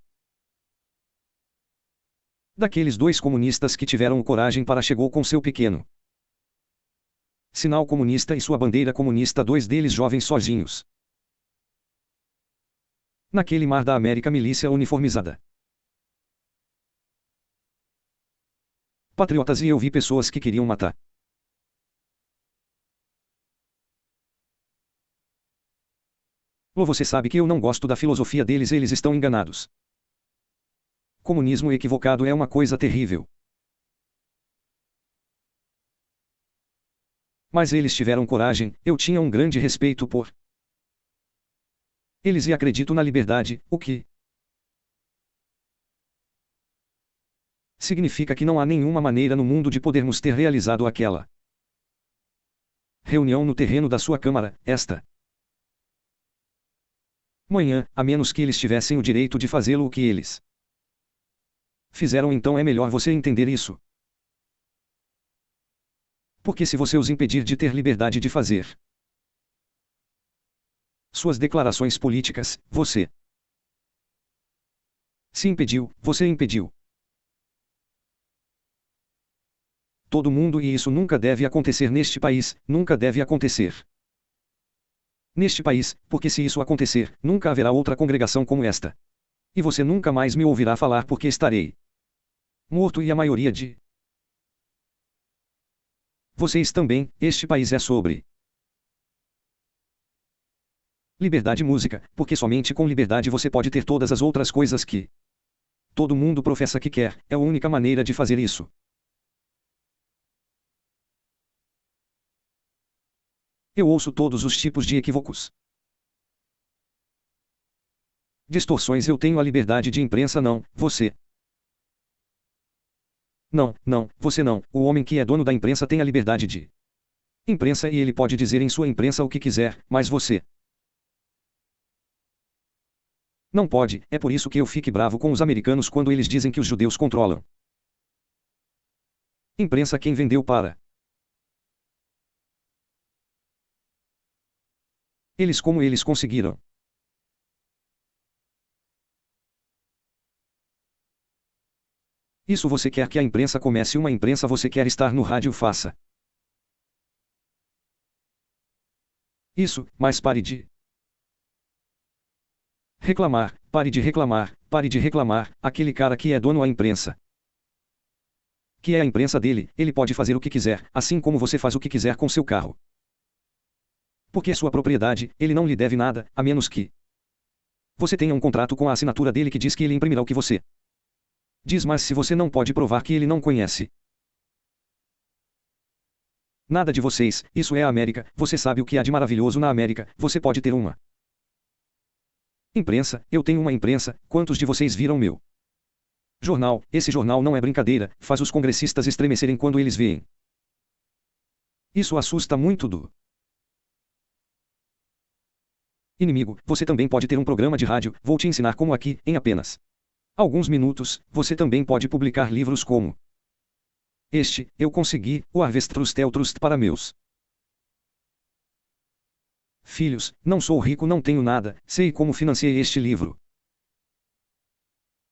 Speaker 1: daqueles dois comunistas que tiveram coragem para chegou com seu pequeno sinal comunista e sua bandeira comunista, dois deles jovens sozinhos naquele mar da América, milícia uniformizada. Patriotas, e eu vi pessoas que queriam matar. Você sabe que eu não gosto da filosofia deles, eles estão enganados. Comunismo equivocado é uma coisa terrível. Mas eles tiveram coragem, eu tinha um grande respeito por eles e acredito na liberdade, o que significa que não há nenhuma maneira no mundo de podermos ter realizado aquela reunião no terreno da sua Câmara, esta manhã, a menos que eles tivessem o direito de fazê-lo, o que eles fizeram. Então é melhor você entender isso. Porque se você os impedir de ter liberdade de fazer suas declarações políticas, você se impediu, você impediu todo mundo, e isso nunca deve acontecer neste país, nunca deve acontecer neste país, porque se isso acontecer, nunca haverá outra congregação como esta. E você nunca mais me ouvirá falar, porque estarei morto, e a maioria de vocês também. Este país é sobre liberdade, música, porque somente com liberdade você pode ter todas as outras coisas que todo mundo professa que quer, é a única maneira de fazer isso. Eu ouço todos os tipos de equívocos. Distorções. Eu tenho a liberdade de imprensa, não, você. Não, não, você não. O homem que é dono da imprensa tem a liberdade de imprensa e ele pode dizer em sua imprensa o que quiser, mas você não pode. É por isso que eu fico bravo com os americanos quando eles dizem que os judeus controlam imprensa. Quem vendeu para eles, como eles conseguiram isso? Você quer que a imprensa comece uma imprensa, você quer estar no rádio, faça isso, mas pare de reclamar, pare de reclamar, pare de reclamar. Aquele cara que é dono da imprensa, que é a imprensa dele, ele pode fazer o que quiser, assim como você faz o que quiser com seu carro. Porque é sua propriedade, ele não lhe deve nada, a menos que você tenha um contrato com a assinatura dele que diz que ele imprimirá o que você diz. Mas se você não pode provar que ele não conhece nada de vocês, isso é a América, você sabe o que há de maravilhoso na América, você pode ter uma imprensa, eu tenho uma imprensa. Quantos de vocês viram meu jornal? Esse jornal não é brincadeira, faz os congressistas estremecerem quando eles veem. Isso assusta muito do inimigo. Você também pode ter um programa de rádio, vou te ensinar como aqui, em apenas alguns minutos. Você também pode publicar livros como este. Eu consegui o Harvest Trust, é o trust para meus filhos. Não sou rico, não tenho nada, sei como financiei este livro.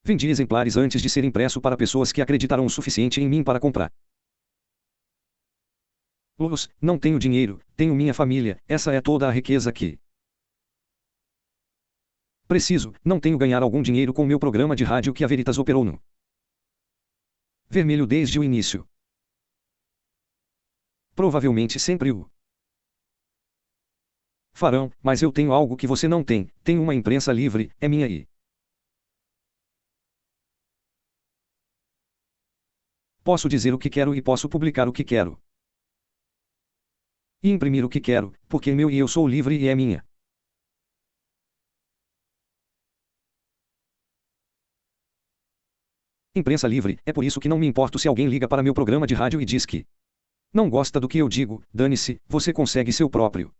Speaker 1: Vendi exemplares antes de ser impresso para pessoas que acreditaram o suficiente em mim para comprar. Não tenho dinheiro, tenho minha família, essa é toda a riqueza que preciso. Não tenho ganhar algum dinheiro com meu programa de rádio que a Veritas operou no vermelho desde o início. Provavelmente sempre o Farão, mas eu tenho algo que você não tem. Tenho uma imprensa livre, é minha e posso dizer o que quero e posso publicar o que quero. E imprimir o que quero, porque é meu e eu sou livre e é minha. Imprensa livre, é por isso que não me importo se alguém liga para meu programa de rádio e diz que não gosta do que eu digo, dane-se, você consegue seu próprio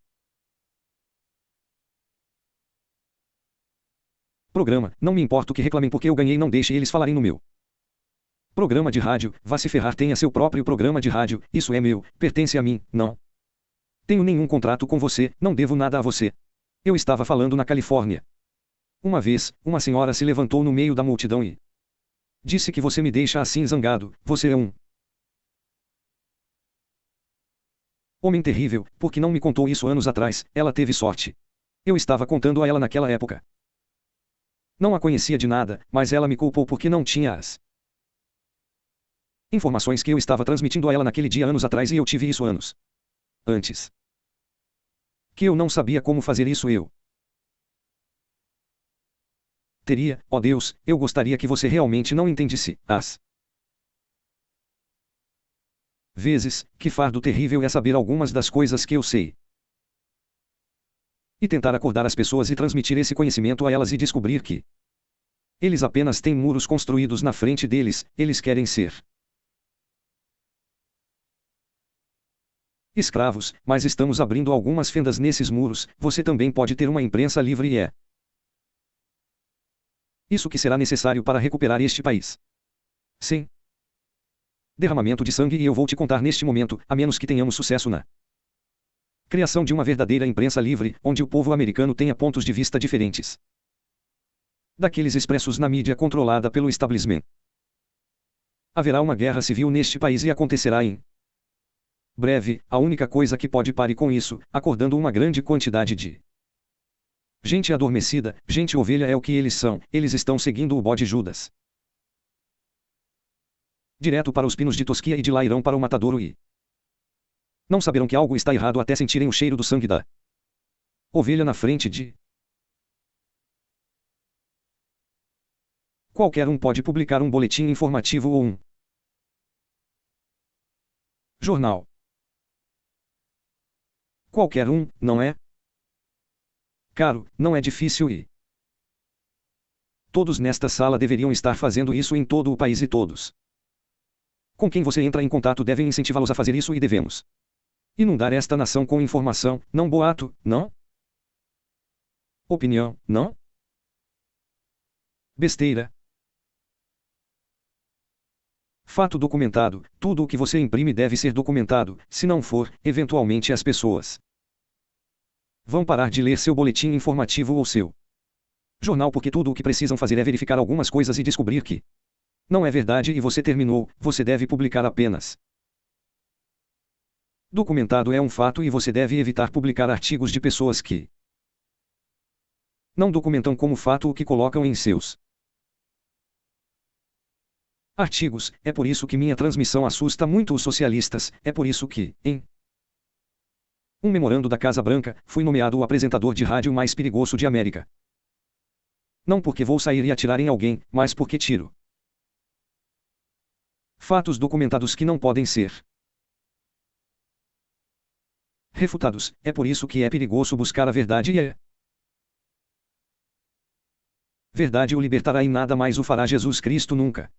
Speaker 1: programa, não me importo que reclamem porque eu ganhei, não deixe eles falarem no meu programa de rádio, vá se ferrar, tenha seu próprio programa de rádio, isso é meu, pertence a mim, não tenho nenhum contrato com você, não devo nada a você. Eu estava falando na Califórnia. Uma vez, uma senhora se levantou no meio da multidão e disse que você me deixa assim zangado, você é um homem terrível, porque não me contou isso anos atrás, ela teve sorte. Eu estava contando a ela naquela época. Não a conhecia de nada, mas ela me culpou porque não tinha as informações que eu estava transmitindo a ela naquele dia anos atrás e eu tive isso anos antes. Que eu não sabia como fazer isso eu teria, ó Deus, eu gostaria que você realmente não entendesse as vezes, que fardo terrível é saber algumas das coisas que eu sei. E tentar acordar as pessoas e transmitir esse conhecimento a elas e descobrir que eles apenas têm muros construídos na frente deles, eles querem ser escravos, mas estamos abrindo algumas fendas nesses muros, você também pode ter uma imprensa livre e é isso que será necessário para recuperar este país. Sim. Derramamento de sangue e eu vou te contar neste momento, a menos que tenhamos sucesso na criação de uma verdadeira imprensa livre, onde o povo americano tenha pontos de vista diferentes daqueles expressos na mídia controlada pelo establishment. Haverá uma guerra civil neste país e acontecerá em breve, a única coisa que pode parar com isso, acordando uma grande quantidade de gente adormecida, gente ovelha é o que eles são, eles estão seguindo o bode Judas. Direto para os pinos de tosquia e de lá irão para o matadouro e não saberão que algo está errado até sentirem o cheiro do sangue da ovelha na frente de qualquer um pode publicar um boletim informativo ou um jornal. Qualquer um, não é? Caro, não é difícil e todos nesta sala deveriam estar fazendo isso em todo o país e todos com quem você entra em contato devem incentivá-los a fazer isso e devemos inundar esta nação com informação, não boato, não? Opinião, não? Besteira. Fato documentado, tudo o que você imprime deve ser documentado, se não for, eventualmente as pessoas vão parar de ler seu boletim informativo ou seu jornal porque tudo o que precisam fazer é verificar algumas coisas e descobrir que não é verdade e você terminou, você deve publicar apenas documentado é um fato e você deve evitar publicar artigos de pessoas que não documentam como fato o que colocam em seus artigos. É por isso que minha transmissão assusta muito os socialistas, é por isso que, em um memorando da Casa Branca, fui nomeado o apresentador de rádio mais perigoso de América. Não porque vou sair e atirar em alguém, mas porque tiro fatos documentados que não podem ser refutados. É por isso que é perigoso buscar a verdade e a verdade o libertará e nada mais o fará. Jesus Cristo nunca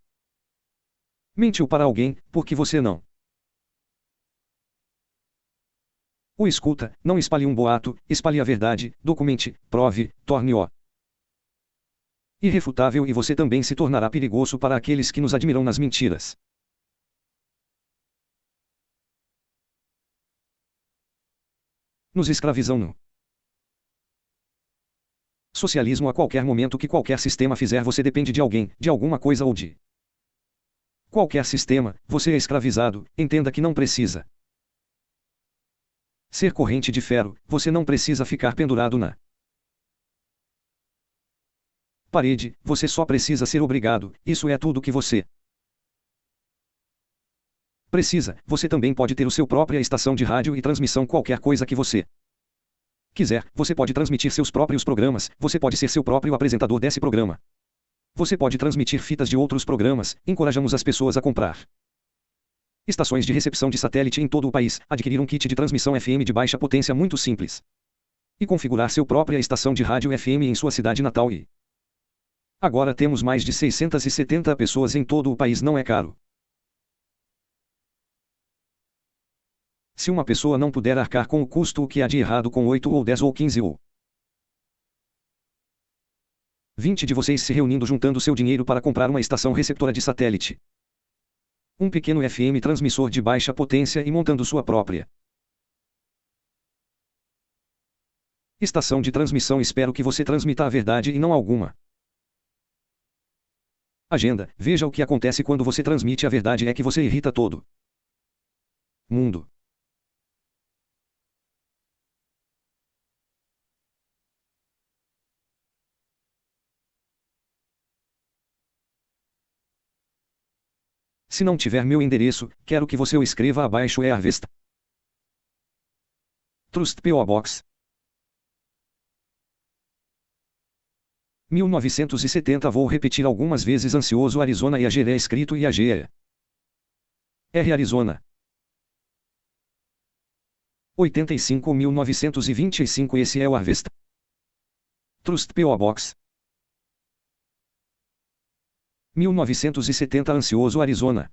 Speaker 1: mentiu para alguém, porque você não o escuta, não espalhe um boato, espalhe a verdade, documente, prove, torne-o irrefutável e você também se tornará perigoso para aqueles que nos admiram nas mentiras. Nos escravizam no socialismo. A qualquer momento que qualquer sistema fizer você depende de alguém, de alguma coisa ou de qualquer sistema, você é escravizado, entenda que não precisa ser corrente de ferro, você não precisa ficar pendurado na parede, você só precisa ser obrigado, isso é tudo que você precisa. Você também pode ter o seu própria estação de rádio e transmissão, qualquer coisa que você quiser, você pode transmitir seus próprios programas, você pode ser seu próprio apresentador desse programa. Você pode transmitir fitas de outros programas, encorajamos as pessoas a comprar estações de recepção de satélite em todo o país, adquirir um kit de transmissão FM de baixa potência muito simples e configurar sua própria estação de rádio FM em sua cidade natal e agora temos mais de 670 pessoas em todo o país, não é caro. Se uma pessoa não puder arcar com o custo, o que há de errado com 8 ou 10 ou 15 ou 20 de vocês se reunindo juntando seu dinheiro para comprar uma estação receptora de satélite, um pequeno FM transmissor de baixa potência e montando sua própria estação de transmissão? Espero que você transmita a verdade e não alguma agenda. Veja o que acontece quando você transmite a verdade é que você irrita todo mundo. Se não tiver meu endereço, quero que você o escreva abaixo. É Harvest Trust P.O. Box 1970. Vou repetir algumas vezes: ansioso, Arizona. IAG é escrito IAG é R. Arizona 85.925. Esse é o Harvest Trust P.O. Box 1970. Ansioso, Arizona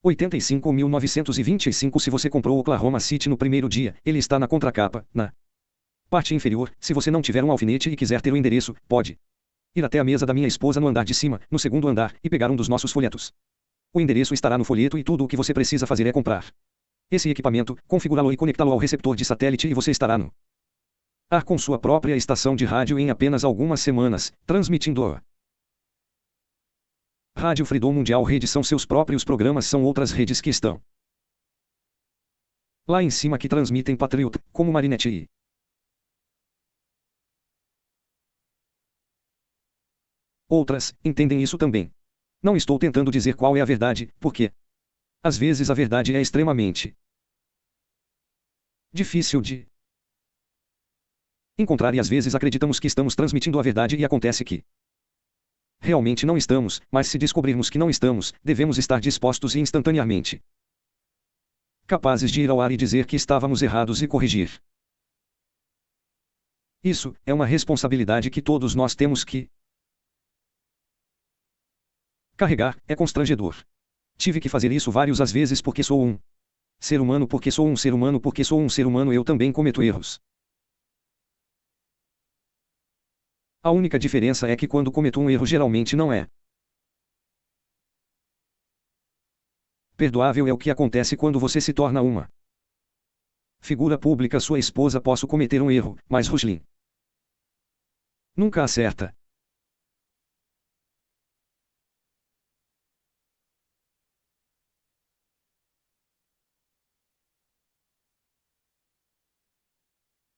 Speaker 1: 85.925. Se você comprou Oklahoma City no primeiro dia, ele está na contracapa, na parte inferior. Se você não tiver um alfinete e quiser ter o endereço, pode ir até a mesa da minha esposa no andar de cima, no segundo andar, e pegar um dos nossos folhetos. O endereço estará no folheto e tudo o que você precisa fazer é comprar esse equipamento, configurá-lo e conectá-lo ao receptor de satélite e você estará no ar com sua própria estação de rádio em apenas algumas semanas, transmitindo Rádio Freedom Mundial. Rede são seus próprios programas, são outras redes que estão lá em cima que transmitem Patriot, como Marinet e outras, entendem isso também. Não estou tentando dizer qual é a verdade, porque às vezes a verdade é extremamente difícil de encontrar e às vezes acreditamos que estamos transmitindo a verdade e acontece que realmente não estamos, mas se descobrirmos que não estamos, devemos estar dispostos e instantaneamente capazes de ir ao ar e dizer que estávamos errados e corrigir. Isso é uma responsabilidade que todos nós temos que carregar. É constrangedor. Tive que fazer isso várias vezes porque sou um ser humano, porque sou um ser humano, porque sou um ser humano. Eu também cometo erros. A única diferença é que quando cometo um erro geralmente não é perdoável. É o que acontece quando você se torna uma figura pública. Sua esposa posso cometer um erro, mas Rushlin nunca acerta.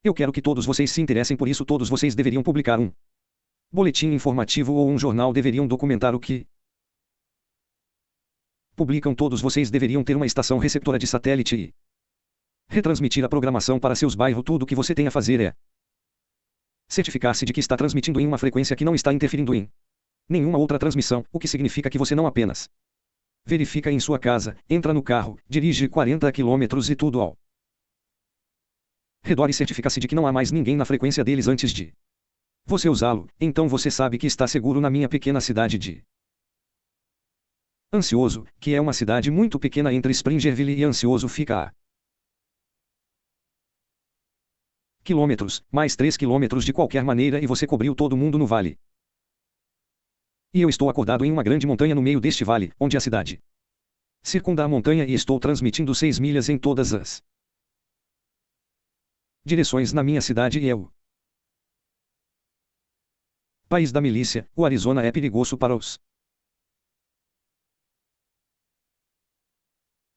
Speaker 1: Eu quero que todos vocês se interessem por isso. Todos vocês deveriam publicar um boletim informativo ou um jornal, deveriam documentar o que publicam. Todos vocês deveriam ter uma estação receptora de satélite e retransmitir a programação para seus bairros. Tudo o que você tem a fazer é certificar-se de que está transmitindo em uma frequência que não está interferindo em nenhuma outra transmissão, o que significa que você não apenas verifica em sua casa, entra no carro, dirige 40 km e tudo ao redor e certifica-se de que não há mais ninguém na frequência deles antes de você usá-lo. Então você sabe que está seguro. Na minha pequena cidade de Ansioso, que é uma cidade muito pequena entre Springerville e Ansioso, fica a quilômetros, mais 3 quilômetros de qualquer maneira, e você cobriu todo mundo no vale. E eu estou acordado em uma grande montanha no meio deste vale, onde a cidade circunda a montanha, e estou transmitindo 6 milhas em todas as direções na minha cidade. E é o país da milícia. O Arizona é perigoso para os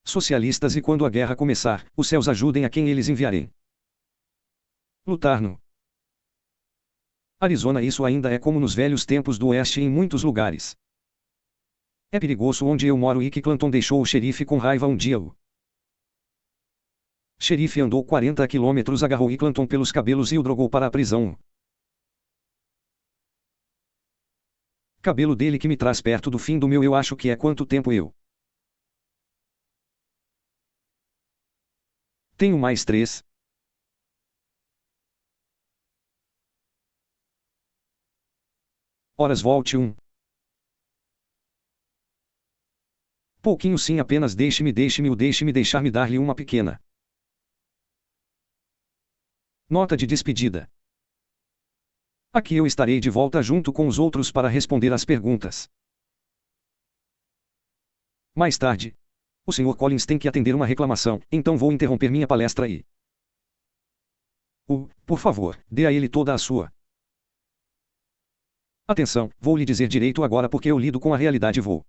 Speaker 1: socialistas, e quando a guerra começar, os céus ajudem a quem eles enviarem lutar no Arizona. Isso ainda é como nos velhos tempos do oeste em muitos lugares. É perigoso onde eu moro. Ike Clanton deixou o xerife com raiva um dia. O Xerife andou 40 quilômetros, agarrou Clanton pelos cabelos e o drogou para a prisão. Cabelo dele que me traz perto do fim do meu. Eu acho que é quanto tempo eu tenho mais 3 horas. Volte 1. Pouquinho sim, apenas deixe-me deixar-me dar-lhe uma pequena nota de despedida. Aqui eu estarei de volta junto com os outros para responder às perguntas. Mais tarde, o Sr. Collins tem que atender uma reclamação, então vou interromper minha palestra e... Por favor, dê a ele toda a sua atenção. Vou lhe dizer direito agora porque eu lido com a realidade. Vou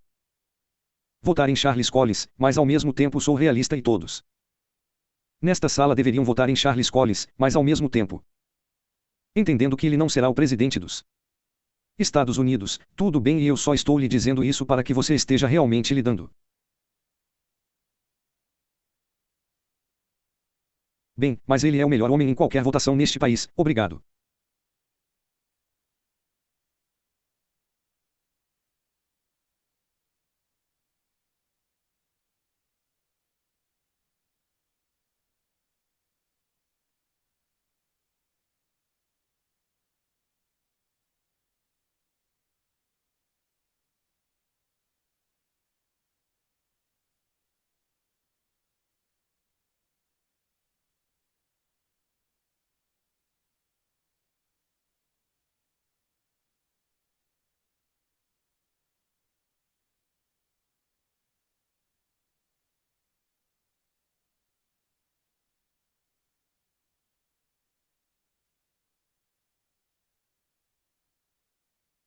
Speaker 1: votar em Charles Collins, mas ao mesmo tempo sou realista e todos nesta sala deveriam votar em Charles Collins, mas ao mesmo tempo entendendo que ele não será o presidente dos Estados Unidos. Tudo bem, e eu só estou lhe dizendo isso para que você esteja realmente lidando bem, mas ele é o melhor homem em qualquer votação neste país. Obrigado.